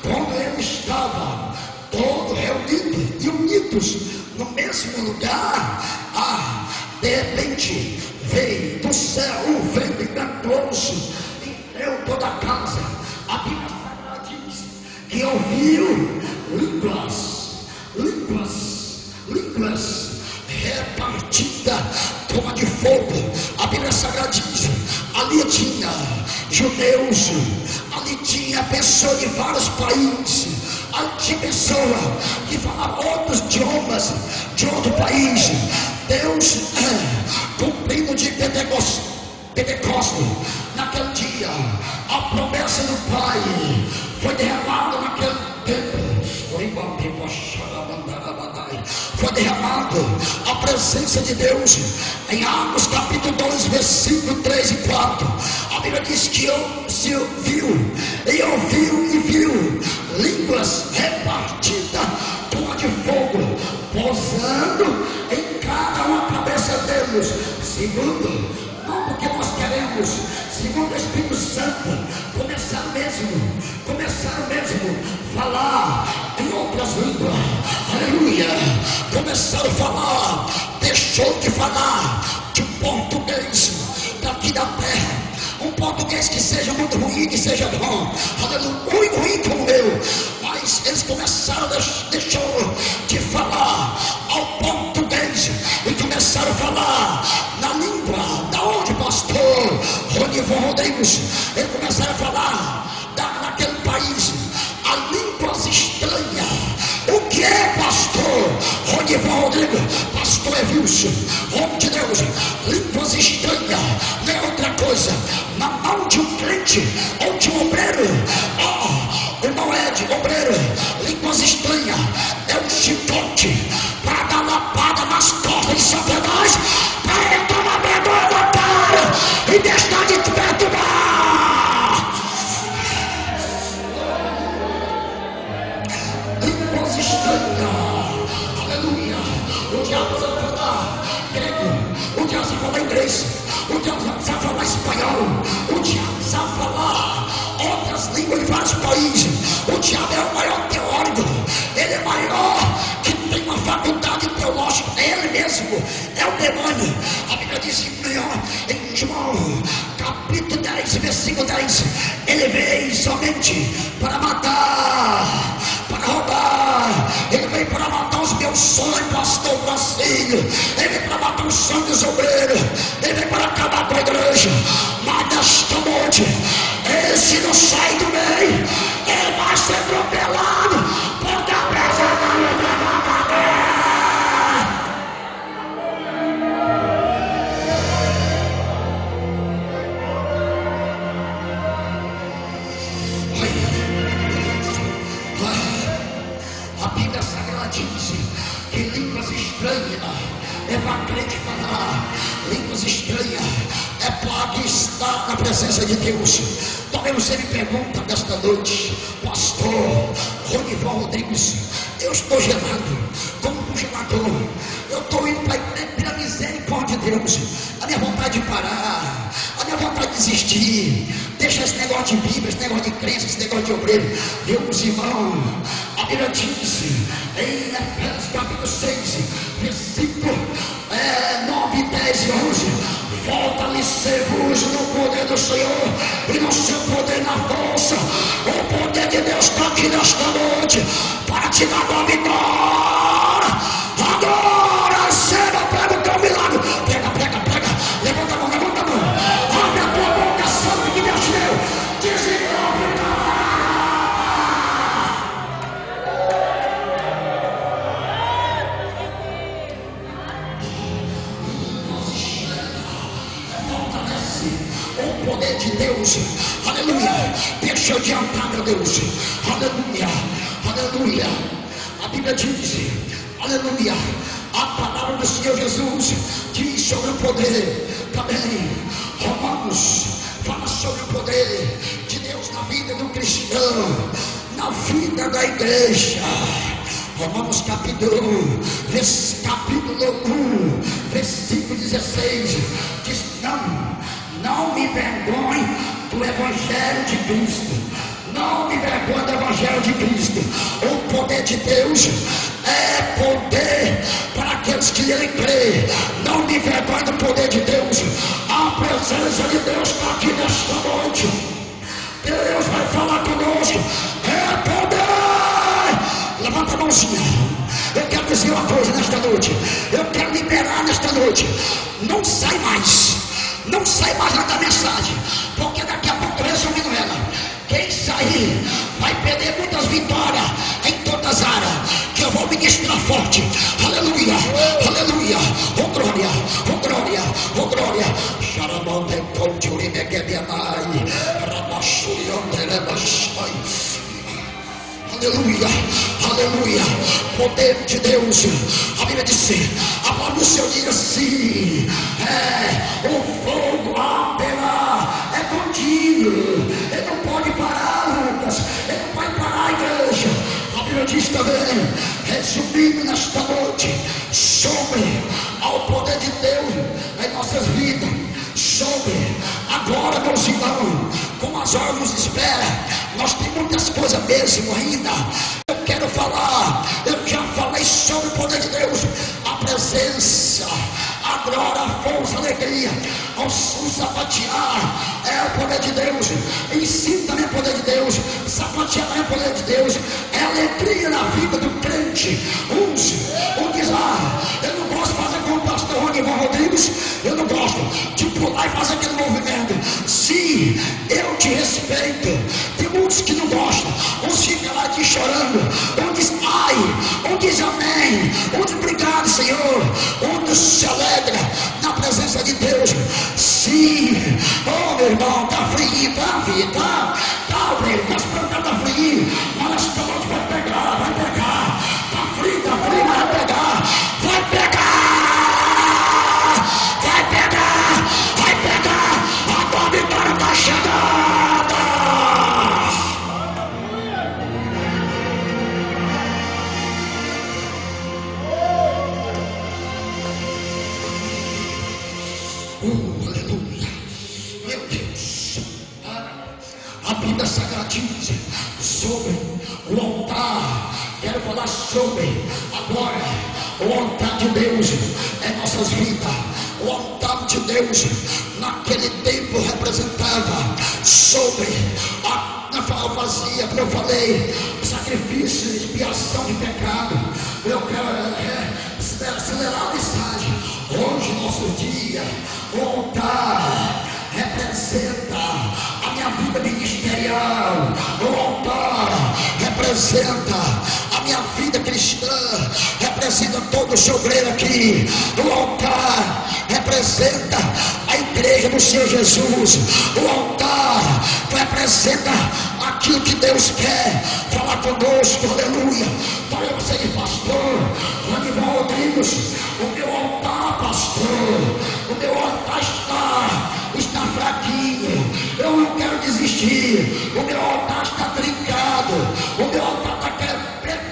quando ele estava todos reunidos e unidos no mesmo lugar, de repente veio do céu um vento impetuoso, encheu toda a casa. A Bíblia Sagrada diz que ouviu línguas repartidas como de fogo. A Bíblia Sagrada diz, ali tinha judeus, ali tinha pessoa de vários países, ali tinha pessoa que falava outros idiomas de outro país. Deus, cumprindo de Pentecostes, naquele dia, a promessa do Pai foi derramada naquele tempo. Foi derramado a presença de Deus em Atos capítulo 2, versículo 3 e 4. A Bíblia diz que se ouviu e viu línguas repartidas como de fogo, pousando em cada uma cabeça deles, segundo, não porque nós queremos, segundo o Espírito Santo, começaram mesmo a falar em outras línguas. Aleluia! Começaram a falar, deixou de falar de português daqui da terra, um português que seja muito ruim, que seja bom, aleluia, muito ruim como eu, mas eles começaram, deixou de falar ao português e começaram a falar na língua da onde pastor Ronivan Rodrigues, eles começaram a falar naquele país a línguas estranhas. O que é pastor Ronivan Rodrigues? Pastor Evilson, homem de Deus, línguas estranhas não é outra coisa, na mão de um crente ou de um obreiro. Não é de obreiro, línguas estranhas é um chicote para dar lapada nas costas de Satanás, para ele tomar vergonha na cara e deixar de te perturbar. Línguas estranhas, aleluia. O diabo sabe falar grego, o diabo sabe falar inglês, o diabo sabe falar espanhol, o diabo sabe falar outras línguas de vários países. O diabo é o maior teórico, ele é maior, que tem uma faculdade teológica, ele mesmo é o demônio. A Bíblia diz em João capítulo 10, versículo 10, ele veio somente para matar, para roubar, ele veio para matar os meus sonhos, pastor Francisco, ele veio para matar os sonhos dos obreiros, ele veio para acabar com a igreja. Mas nesta noite, esse não sai do meio, ele vai ser atropelado, porque a presença da a Bíblia Sagrada diz que línguas estranhas é para crente falar, línguas estranhas é para que está na presença de Deus. Talvez você me pergunta nesta noite, pastor Ronivan Rodrigues, eu estou gelado, como um gelador, eu estou indo pela misericórdia de Deus, a minha vontade de parar, a minha vontade de desistir, deixa esse negócio de Bíblia, esse negócio de crença, esse negócio de obreiro. Meus irmãos, a Bíblia diz em Efésios capítulo 6, versículo 9, 10 e 11, fortalecei-vos no poder do Senhor e no seu poder na força. O poder de Deus está aqui nesta noite para te dar uma vitória. Agora receba, pega o teu milagre, pega, levanta a mão, abre a tua boca, santo que Deus te deu, diz em nome o poder de Deus, aleluia. Deixa eu adiantar, meu Deus, aleluia. A Bíblia diz, aleluia, a palavra do Senhor Jesus diz sobre o poder também. Romanos fala sobre o poder de Deus na vida do cristão, na vida da igreja. Romanos capítulo 1, versículo 16 diz: não me vergonhe do Evangelho de Cristo. Não me vergonhe do Evangelho de Cristo. O poder de Deus é poder para aqueles que nele creem. Não me vergonhe do poder de Deus. A presença de Deus está aqui nesta noite. Deus vai falar conosco. É poder. Levanta a mãozinha. Eu quero dizer uma coisa nesta noite. Eu quero liberar nesta noite. Não sai mais da mensagem, porque daqui a pouco aí, vai perder muitas vitórias em todas as áreas, que eu vou ministrar forte. Aleluia, aleluia, oh glória, oh glória, oh glória. Xaramande contiuri megebianai, rabachurianderebachai. Aleluia, aleluia, poder de Deus. A Bíblia disse, a palavra do Senhor diz assim: o fogo arderá, é contínuo, ele não pode parar, Lucas, ele não pode parar a igreja. A Bíblia diz também, resumindo nesta noite, sobre ao poder de Deus em nossas vidas, sobre agora, meus irmãos, como as horas nos espera, nós temos muitas coisas mesmo ainda. Eu quero falar, eu já falei sobre o poder de Deus, a presença, a glória, a força, a alegria, o sapatear é o poder de Deus, ensino também é o poder de Deus, sapatear também é o poder de Deus, é alegria na vida do crente. Uns diz, eu não gosto de fazer como o pastor Ronival Rodrigues, eu não gosto de pular e fazer aquele movimento. Sim, eu te respeito. Tem muitos que não gostam, uns ficam lá te chorando, um diz ai, um diz amém, um diz obrigado Senhor, um se alegra na presença de Deus. Sim, oh meu irmão, tá frio, tá filho, tá frio, as plantas tá frio, mas esta noite vai pegar, tá frio, mas vai pegar, a tua vitória tá chegando. Aleluia, meu Deus. A Bíblia Sagrada diz sobre o altar. Quero falar sobre agora o altar de Deus em nossas vidas. O altar de Deus naquele tempo representava sobre fazia, como eu falei, sacrifício, expiação de pecado. Eu quero acelerar a mensagem. Hoje, nosso dia, o altar representa a minha vida ministerial. O altar representa a minha vida cristã, representa todo o sobreiro aqui. O altar representa a igreja do Senhor Jesus. O altar representa aquilo que Deus quer falar conosco. Aleluia. Para você, pastor Ronival Rodrigues, o meu altar, pastor, o meu altar está fraquinho, eu não quero desistir, o meu altar está trincado, o meu altar está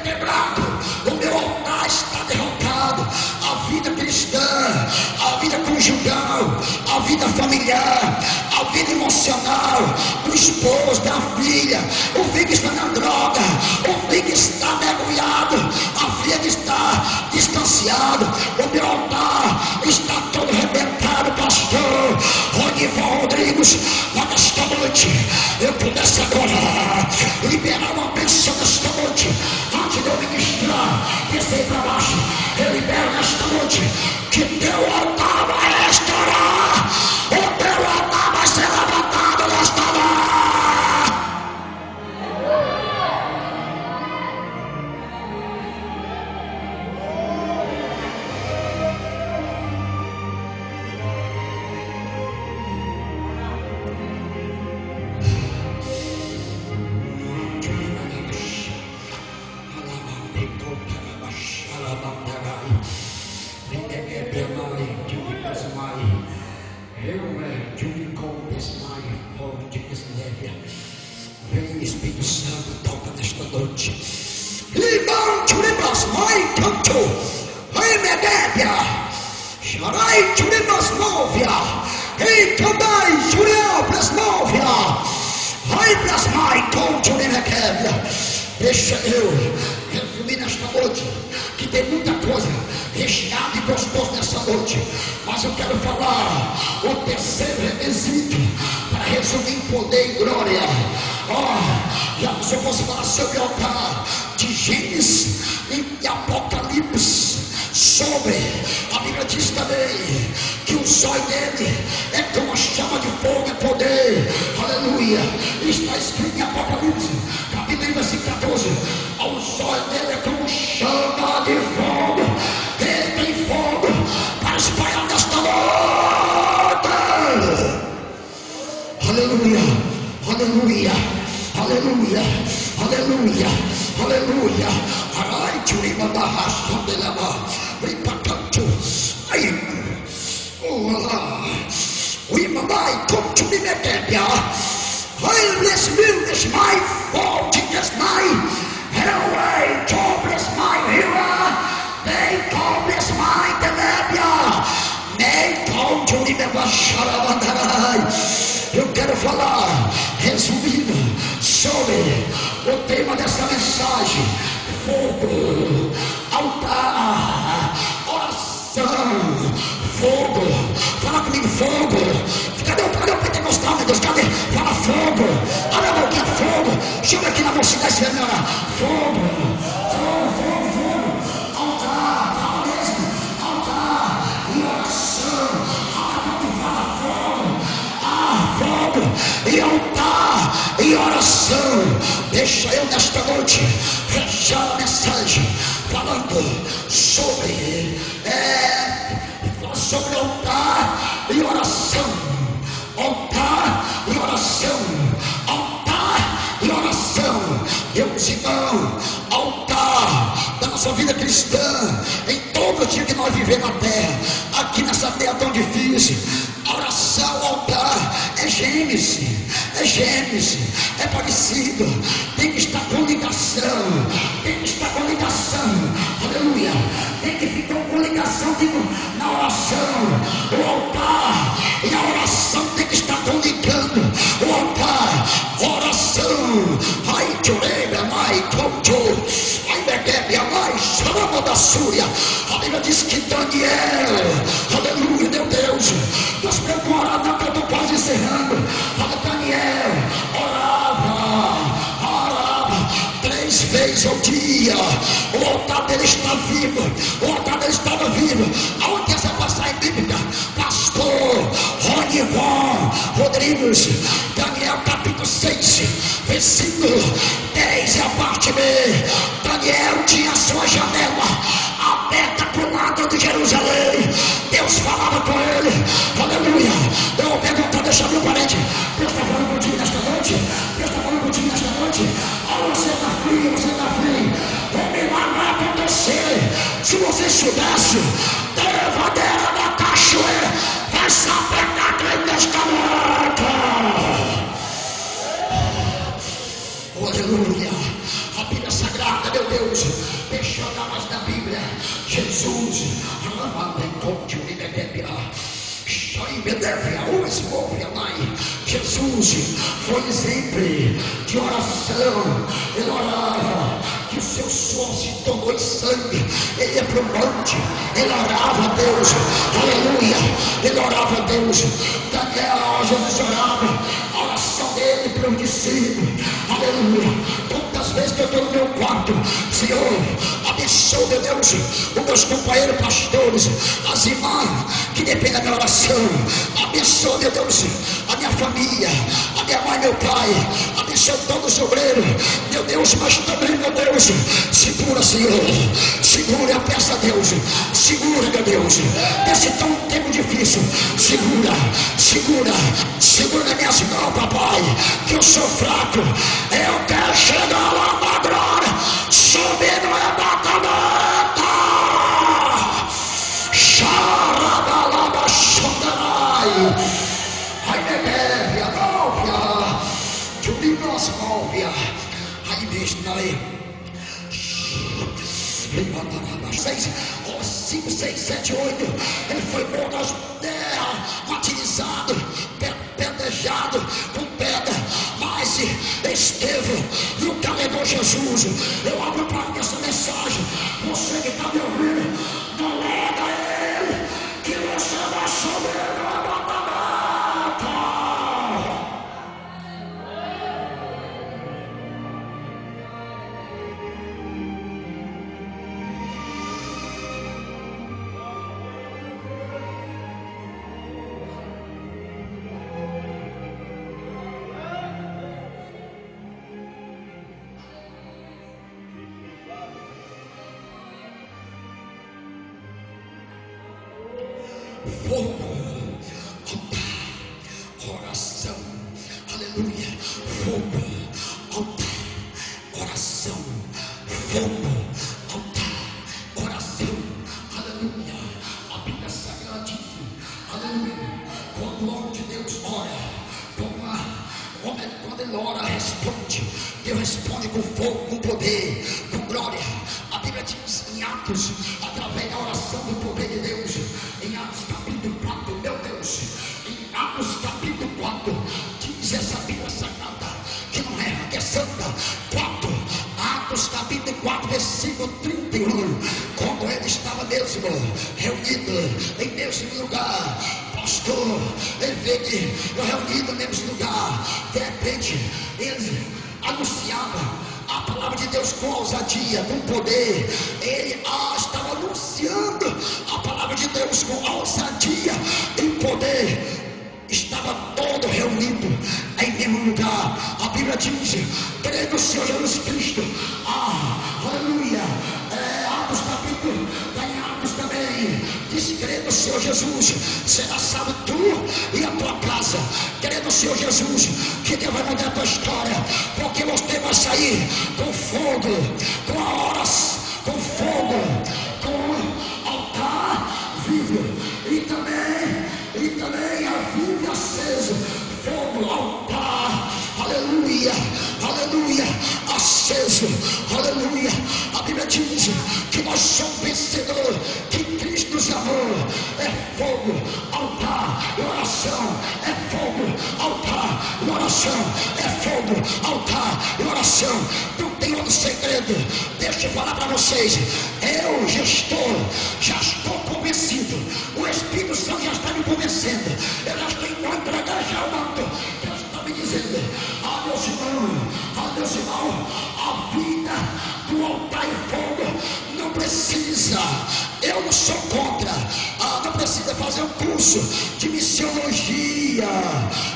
quebrado, o meu altar está derrotado. A vida cristã, a vida conjugal, a vida familiar, a vida emocional do esposo, da filha, o filho que está na droga, o filho que está mergulhado, a filha que está distanciado, o meu altar está todo arrebentado, pastor Ronival Rodrigues. Mas nesta noite eu pudesse agora liberar uma bênção nesta noite, antes de eu ministrar, descer para baixo, eu libero nesta noite que teu altar vai restaurar, o teu altar vai ser levantado nesta noite. Vem, Espírito Santo, toca nesta noite. Limão, churibas, mãe, canto, ai, medébia, charai, churibas, móvia, ei, candai, churial, plasmóvia, ai, plasmai, com churibekébia. Deixa eu resumir nesta noite, que tem muita coisa recheada e gostosa nessa noite, mas eu quero falar o terceiro requisito para resumir em poder e glória. Já se eu fosse falar sobre o altar de Gênesis e Apocalipse, sobre a Bíblia diz também que o zóio dele é como a chama de fogo, é poder. Aleluia. Está escrito em Apocalipse aleluia, aleluia, aleluia, aleluia, aleluia. Ai, churima da raça de lava, ripacanto, ai, olá, we mamai, come to me, Nebia. I bless me, this my fault, this my hellway, bless my hero, they call this my Nebia. May come to me, eu quero falar, resumindo, sobre o tema dessa mensagem: fogo, altar, oração, fogo. Fala comigo, fogo. Cadê o pentecostal, meu Deus? Cadê? Fala fogo. Olha a boquinha, fogo. Chega aqui na mocidade, senhora. Fogo, fogo, fogo, fogo. Altar, fala mesmo. Altar e oração. Fala fogo. Fogo e altar e oração. Deixa eu nesta noite fechar a mensagem falando sobre altar e oração. Altar e oração. Altar e oração. Deus, irmão, altar da nossa vida cristã em todo dia que nós vivemos na terra, aqui nessa terra tão difícil. A oração, altar é Gênesis, é parecido, tem que estar com ligação, aleluia, tem que ficar com ligação, digo, na oração. O altar e a oração tem que estar comunicando. O altar, oração, ai, choreba, mai, conto, ai, bebebe, ai, chorama da Súria. A Bíblia diz que Daniel, aleluia, meu Deus, nós preparamos, não, que eu estou quase encerrando. Daniel orava 3 vezes ao dia. O altar dele está vivo, o altar dele estava vivo. Aonde essa passagem bíblica? Pastor Ronivan Rodrigues, Daniel capítulo 6, versículo 10 e a parte B. Daniel tinha sua janela aberta para o lado de Jerusalém. Deus falava com ele, aleluia. Eu vou perguntar, deixa meu parente, Deus está falando contigo nesta noite? Deus está falando contigo nesta noite? Ou você está frio, o milagre vai acontecer. Se você soubesse, devadeira da cachoeira, vai saber que crê nesta noite. Aleluia. A Bíblia Sagrada, meu Deus, deixa eu dar mais da Bíblia. Jesus, Jesus foi exemplo de oração. Ele orava que o seu suor se tornou em sangue. Ele ia para o monte, ele orava a Deus, aleluia, ele orava a Deus. Daniel, Jesus orava, a oração dele para os discípulos, aleluia. Quantas vezes que eu estou no meu quarto, Senhor, abençoa, meu Deus, os meus companheiros pastores, as irmãs que dependem da minha oração. Abençoa, meu Deus, a minha família, a minha mãe, meu pai. Abençoa todos os obreiros, meu Deus, mas também, meu Deus, segura, Senhor, segura, eu peço a Deus, segura, meu Deus, nesse tão tempo difícil, segura nas minhas mãos, papai, que eu sou fraco. Eu quero chegar lá na glória, subir no arrebatamento. Xarabalaba xandarai, ai bebê, Adolfia, Julinos Móvia, ai Bisnai, 5, 6, 7, 8, ele foi morto aos terra, martirizado, pedejado com pedra, mas Estevão nunca negou Jesus. Eu abro para essa mensagem, você que está me ouvindo, não nega ele, que você vai subir no arrebatamento. Fogo, altar, oração. aleluia, fogo, altar, oração, fogo, altar, oração, aleluia. A Bíblia Sagrada diz, aleluia, quando o homem de Deus ora, quando ele ora, responde. Deus responde com fogo, com poder, com glória. A Bíblia diz em Atos, através da oração do poder de Deus, em Atos capítulo 4, meu Deus, em Atos capítulo 4, diz essa Bíblia Sagrada, que não erra, que é santa. 4, Atos capítulo 4, versículo 31, quando ele estava mesmo reunido em mesmo lugar, pastor, ele vê que reunido no mesmo lugar, de repente ele anunciava a palavra de Deus com ousadia, com poder. Ele estava anunciando a palavra de Deus com ousadia e poder. Estava todo reunido em mesmo lugar. A Bíblia diz: crê no Senhor Jesus Cristo. Aleluia. Atos capítulo, está em Atos também. Diz: crê no Senhor Jesus, será salvo tu e a tua casa. Crê no Senhor Jesus, que Deus vai mudar a tua história, porque você vai sair com fogo, com a oração, com fogo, com altar vivo e também a vivo aceso, fogo, altar, aleluia, aleluia, aceso, aleluia. A Bíblia diz que nós somos vencedores, que Cristo nos amou. É fogo, altar e oração, é fogo, altar e oração, é fogo, altar e oração. Não tem outro segredo. Deixa eu falar para vocês, eu já estou convencido, o Espírito Santo já está me convencendo, eu já estou entregando já o manto. Deus está me dizendo: meus irmãos, a vida do altar e fogo não precisa, eu não sou contra, não precisa fazer um curso de missiologia,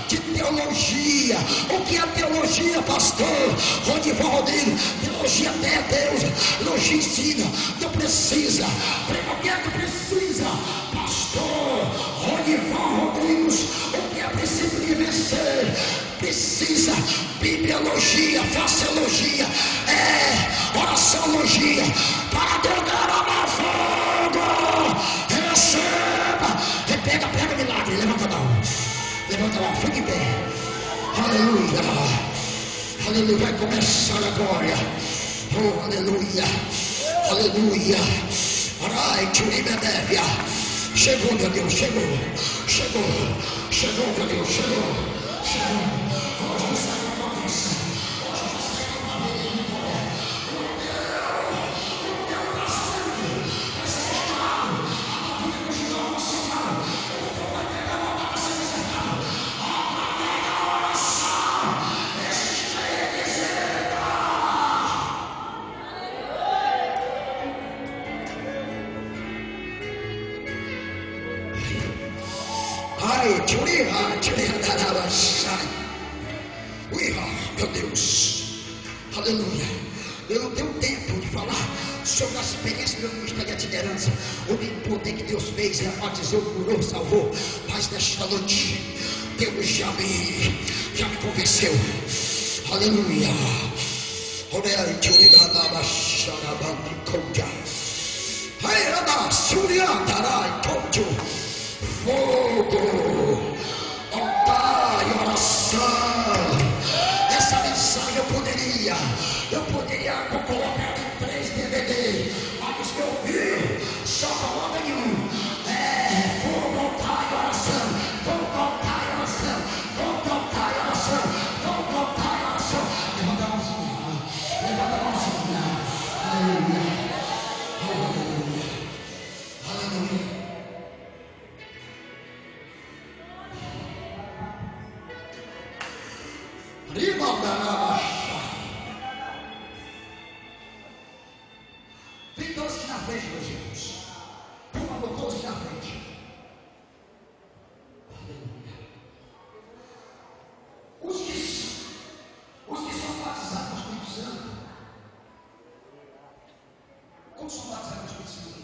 de teologia. O que é teologia, pastor Rodivan Rodrigues? Teologia até é Deus, teologia ensina, não precisa. O que é que precisa, pastor Rodivan Rodrigues? O que é preciso de vencer? Precisa bibliologia, faciologia, oraçãologia, para derramar fogo. Receba, pega milagre, levanta a mão, fique em pé, aleluia, aleluia. Vai começar a glória, oh aleluia, aleluia. Arai, Tchuribedévia, chegou, meu Deus, chegou, meu Deus, chegou. Hoje não sai da província, hoje não sai da família, o teu sangue vai ser restaurado, a tua vida continua emocionada, o teu vai pegar uma para ser acertado, a mega oração, ai, meu Deus, aleluia. Eu não tenho tempo de falar sobre a experiência do ministério de itinerância, o poder que Deus fez, batizou, curou, salvou. Mas nesta noite, Deus já me convenceu, aleluia. Fogo, altar e oração. Essa mensagem eu poderia colocar em 3 DVD, mas que eu vi só coloca em um. Fogo, altar e oração, fogo, altar e oração, fogo, altar e oração, fogo, altar e oração. Levanta a mãozinha, aleluia, aleluia, aleluia. Vem todos aqui na frente, meus irmãos. Por favor, todos aqui na frente. Aleluia. Os que são batizados com o Espírito Santo. Quantos são batizados com o Espírito Santo?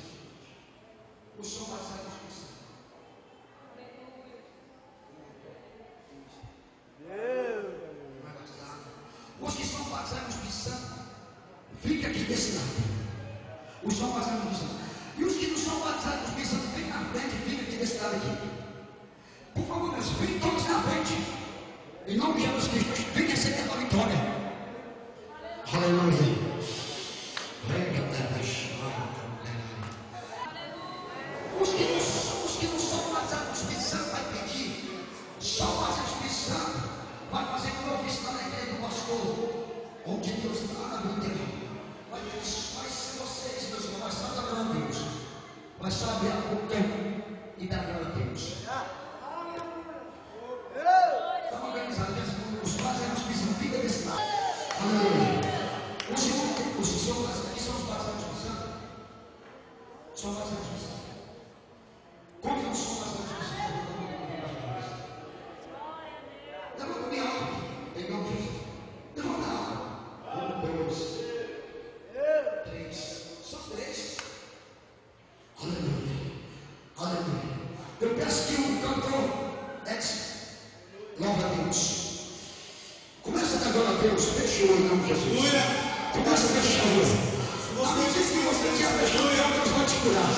Os que são batizados com o Espírito Santo. Deus. batizados no Espírito Santo, fica aqui desse lado. Os que são batizados no Espírito Santo. E os que não são batizados no Espírito Santo, vem na frente, fica aqui desse lado aqui. Por favor, meus, vem todos na frente. Em nome de Jesus Cristo, vem receber a vitória. Aleluia. Os que não são batizados no Espírito Santo vai pedir. Só batizados no Espírito Santo vai fazer como eu fiz na igreja do pastor. Onde Deus está na vida. Vai ser vocês, meus irmãos, vai saber adorar a Deus. Vai saber o tempo e dar glória a Deus. Estamos organizados, os batizados no Espírito Santo, fica desse lado. Aleluia. Os senhores aqui são os batizados no Espírito Santo. São batizados no Espírito Santo. Como não são batizados no Espírito Santo? Levanta minha alma. Em nome de Jesus. Levanta a alma. 1, 2, 3. Só 3. Aleluia. Aleluia. Eu peço que o cantor Edson louve a Deus. Começa a dar glória a Deus. Fecha o olho em nome de Jesus. Começa a fechar o olho. A medida que você tinha fechado o olho, Deus vai te curar.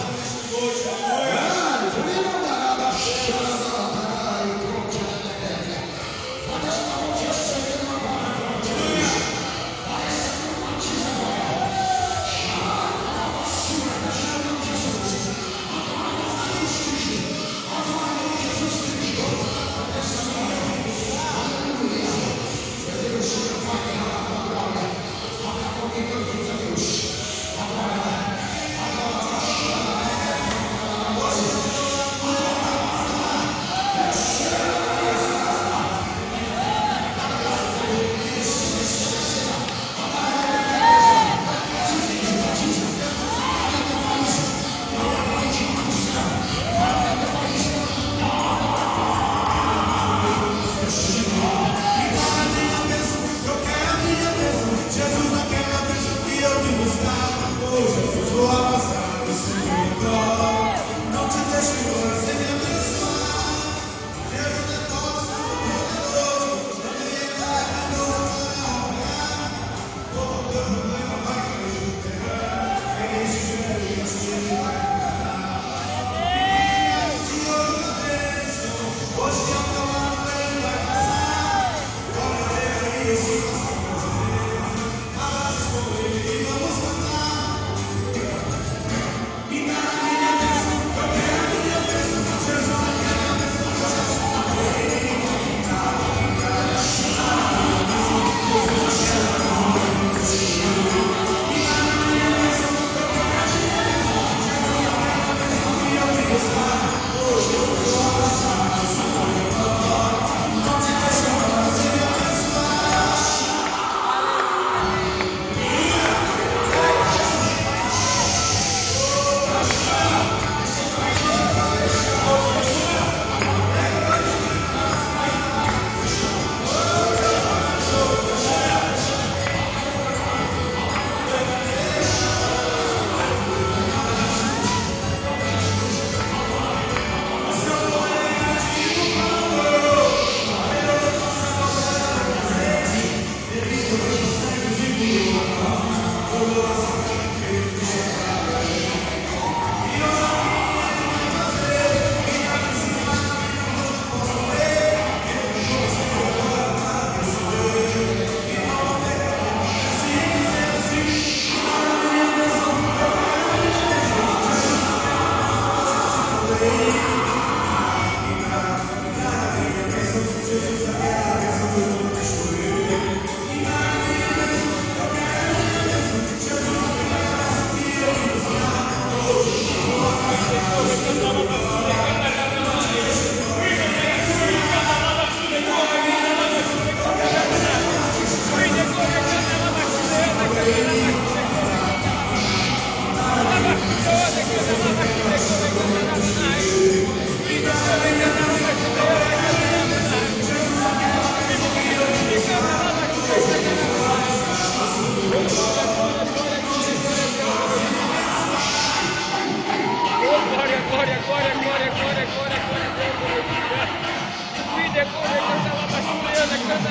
Canta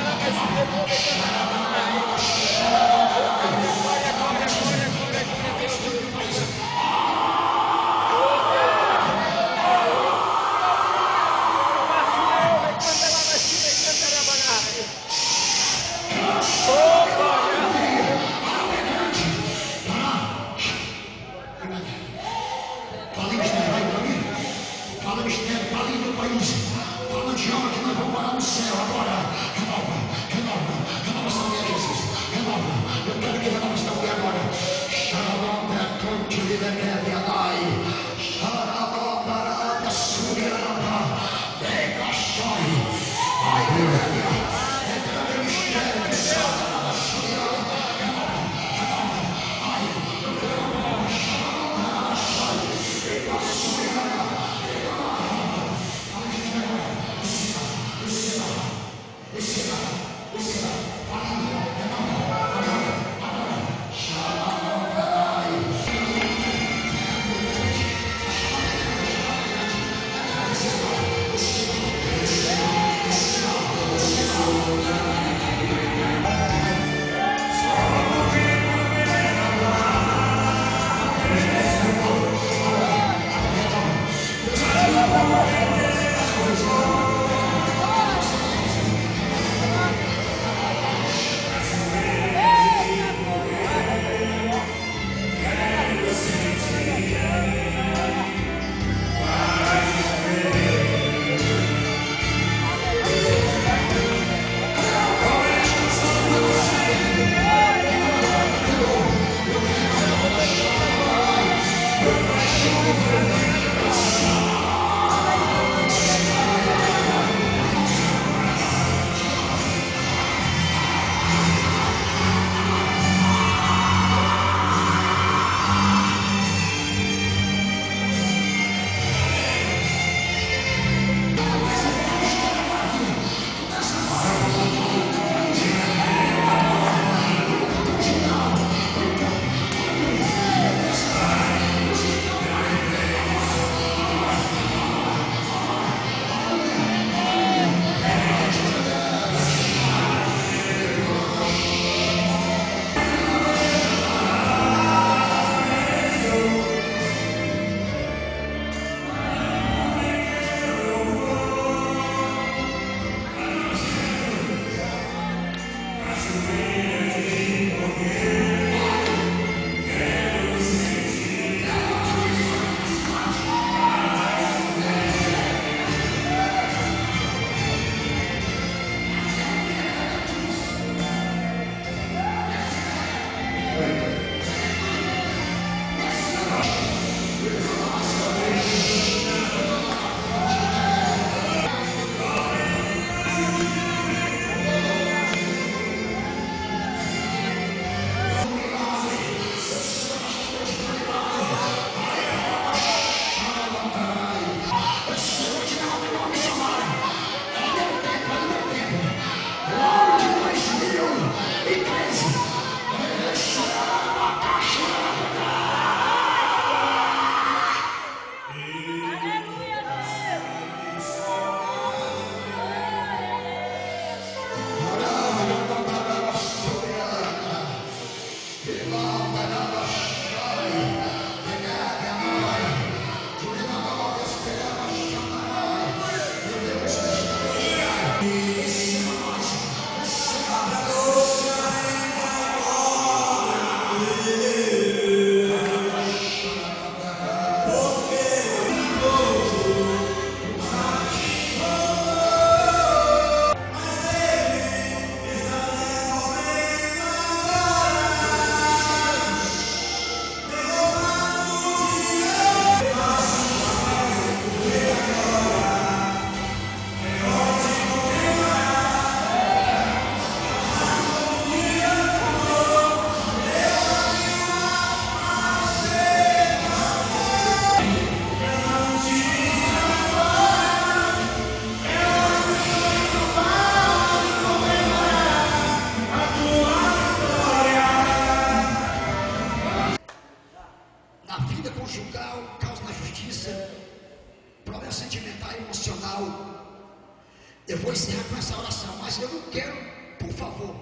vou encerrar com essa oração, mas eu não quero, por favor,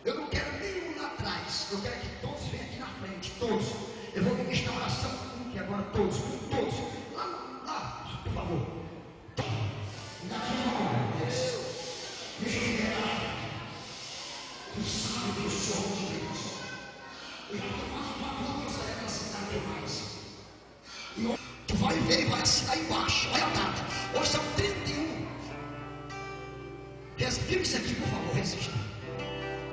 eu não quero nenhum lá atrás. Eu quero que todos venham aqui na frente, todos. Eu vou ministrar a oração aqui agora, todos. Lá, por favor. Daqui não, deixa eu liberar. Tu sabe que eu sou de Deus. Eu faço uma coisa, eu saio da cidade demais. E tu vai ver e vai assinar embaixo. Olha a data. Hoje são 31. Respira isso aqui, por favor, resista.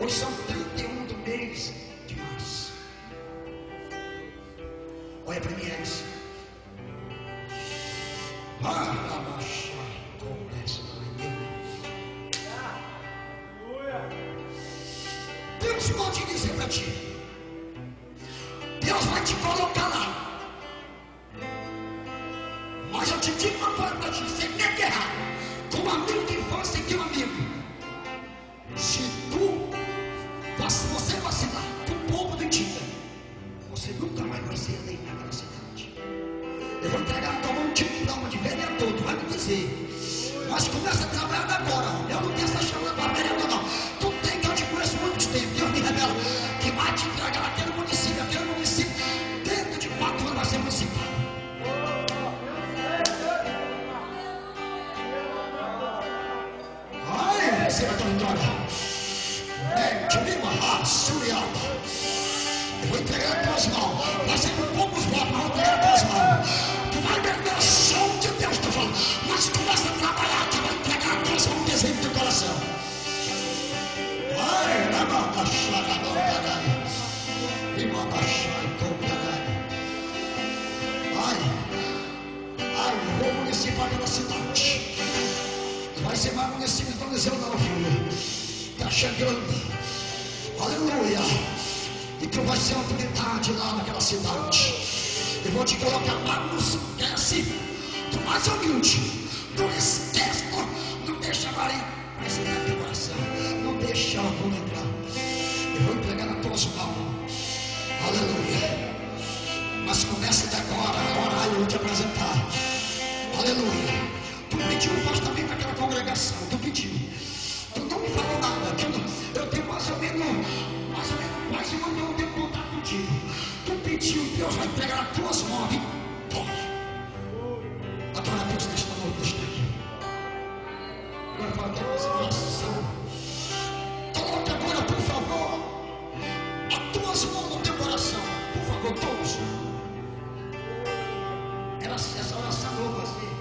Hoje são 31 do mês de março. Olha para mim, Edson. Deus pode dizer para ti. Deus vai te colocar lá. Mas eu te digo uma coisa para ti. Você quer guerrar com um amigo de infância e teu amigo. Se você vacilar com o povo de Tita, você nunca mais vai ser eleito naquela cidade. Eu vou entregar a tua mão um diploma de vereador, tu vai me dizer. Mas começa a trabalhar agora. Eu não tenho essa chamada para vereador, não. Tu tem que eu te conheço muito tempo. Deus me revela que vai te entregar naquele município. Aquele município, dentro de 4 anos, vai ser municipal. Ai, você vai ter uma vitória. Eu vou entregar as tuas mãos. Vai ser com poucos votos, mas vou entregar as tuas mãos. Tu vai ver a coração de Deus, estou falando. Mas começa a trabalhar, tu vai entregar as tuas mãos, desejo do teu coração. Ai, na mão, chaga, não, caralho. E manda chaga, ai, eu vou municipal pela cidade. Vai ser mais município do Eliseu, não, filho. Está chegando. Aleluia. E tu vai ser autoridade lá naquela cidade. Eu vou te colocar lá, não se esquece do mais humilde. Não esquece, não deixa a Maria. Mas é teu coração. Não deixa ela entrar. Eu vou entregar nas tuas mãos. Aleluia. Mas começa de agora a orar e eu vou te apresentar. Aleluia. Tu pediu afastamento daquela congregação. Tu pediu. Tu não me falou nada. Eu tenho mais ou menos quase um ano eu tenho contato contigo. Tu pediu, Deus vai entregar as tuas mãos. Adora Deus nesta noite, deixa aqui. Agora fala que é uma oração. Coloque agora, por favor, as tuas mãos no teu coração. Por favor, todos. Essa oração eu vou fazer.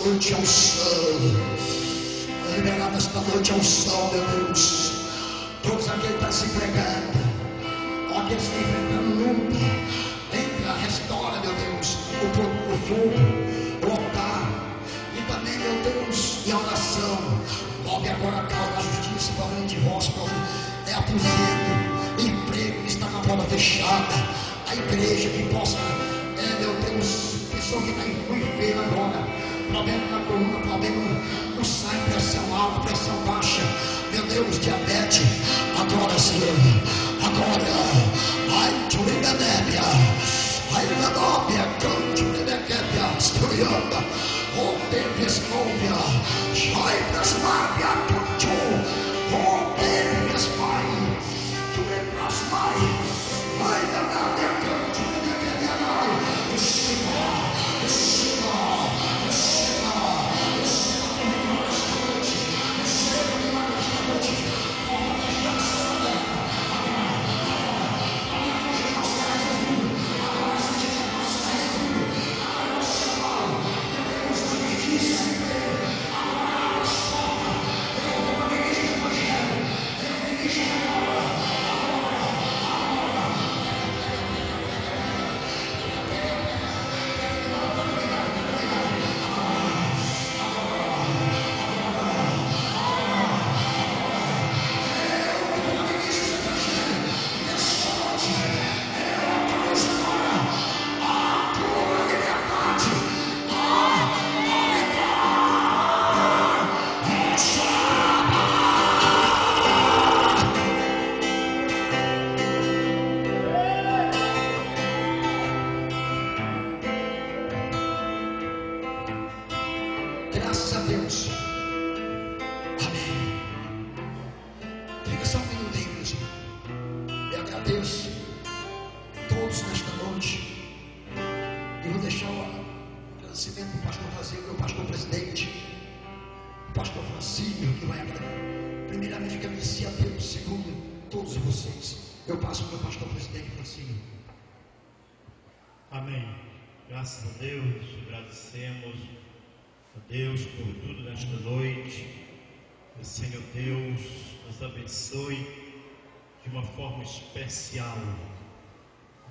Noite ao céu, liberar nesta noite ao céu, meu Deus. Todos aqueles que estão se pregando, aqueles que estão enfrentando luta, entra, restaura, meu Deus, o fogo, o altar, e também, meu Deus, e a oração. Move agora a causa da justiça, falando de divórcio, é aposento, emprego, está na porta fechada, a igreja que possa, meu Deus, pessoa que está enferma agora. Problema na coluna, problema no sangue, pressão alta, pressão baixa, meu Deus, diabetes, agora Senhor, agora, ai, tu me bebe, ai, me bebe, cante, me bebe, Storianda, Openes Novia, Scheidas Magia Tutu, Openes Mai, Tuenas Mai, Mai da Nadia Tutu, Nevianai, Shima, Shima, Shima, graças a Deus. Amém. Fica só um minuto aí, igreja. Eu agradeço todos nesta noite. Eu vou deixar o agradecimento para o pastor Vazio, meu pastor presidente, o pastor Francisco, que vai primeiramente agradecer a Deus, segundo todos vocês. Eu passo para o meu pastor presidente Francisco. Amém. Graças a Deus, agradecemos a Deus por tudo nesta noite. O Senhor Deus nos abençoe de uma forma especial.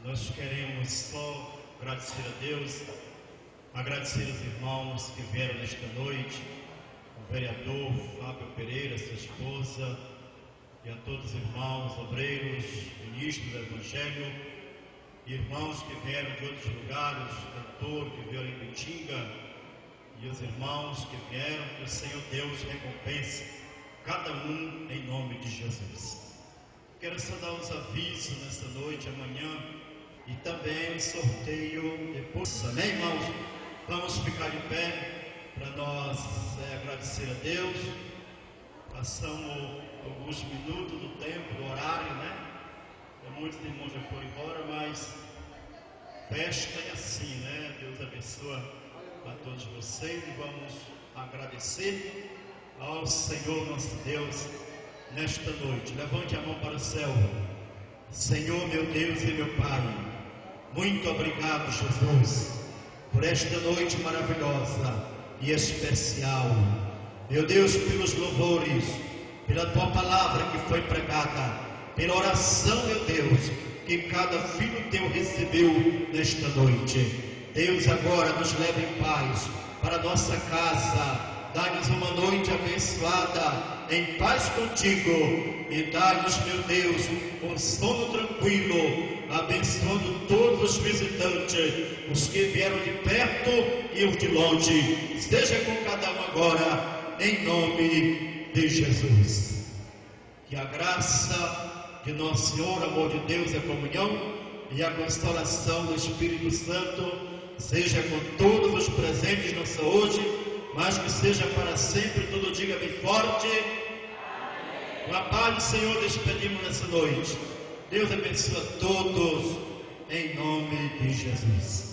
Nós queremos só agradecer a Deus, agradecer aos irmãos que vieram nesta noite, o vereador Fábio Pereira, sua esposa, e a todos os irmãos, obreiros, ministros do Evangelho, irmãos que vieram de outros lugares, cantor que veio em Betinga, e os irmãos que vieram, que o Senhor Deus recompense cada um em nome de Jesus. Quero só dar uns avisos nessa noite, amanhã, e também sorteio depois. Amém, irmãos? Vamos ficar de pé para nós agradecer a Deus. Passamos alguns minutos do tempo, do horário, né? Muitos irmãos já foram embora, mas festa é assim, né? Deus abençoa a todos vocês e vamos agradecer ao Senhor nosso Deus nesta noite. Levante a mão para o céu. Senhor, meu Deus e meu Pai, muito obrigado, Jesus, por esta noite maravilhosa e especial. Meu Deus, pelos louvores, pela tua palavra que foi pregada, pela oração, meu Deus, que cada filho teu recebeu nesta noite. Deus, agora nos leva em paz para nossa casa. Dá-nos uma noite abençoada em paz contigo e dá-nos, meu Deus, um sono tranquilo, abençoando todos os visitantes, os que vieram de perto e os de longe. Esteja com cada um agora, em nome de Jesus. Que a graça de nosso Senhor, amor de Deus, a comunhão e a consolação do Espírito Santo seja com todos os presentes nessa hoje, mas que seja para sempre. Tudo diga bem forte. Amém. Com a paz do Senhor despedimos nessa noite. Deus abençoe a todos em nome de Jesus.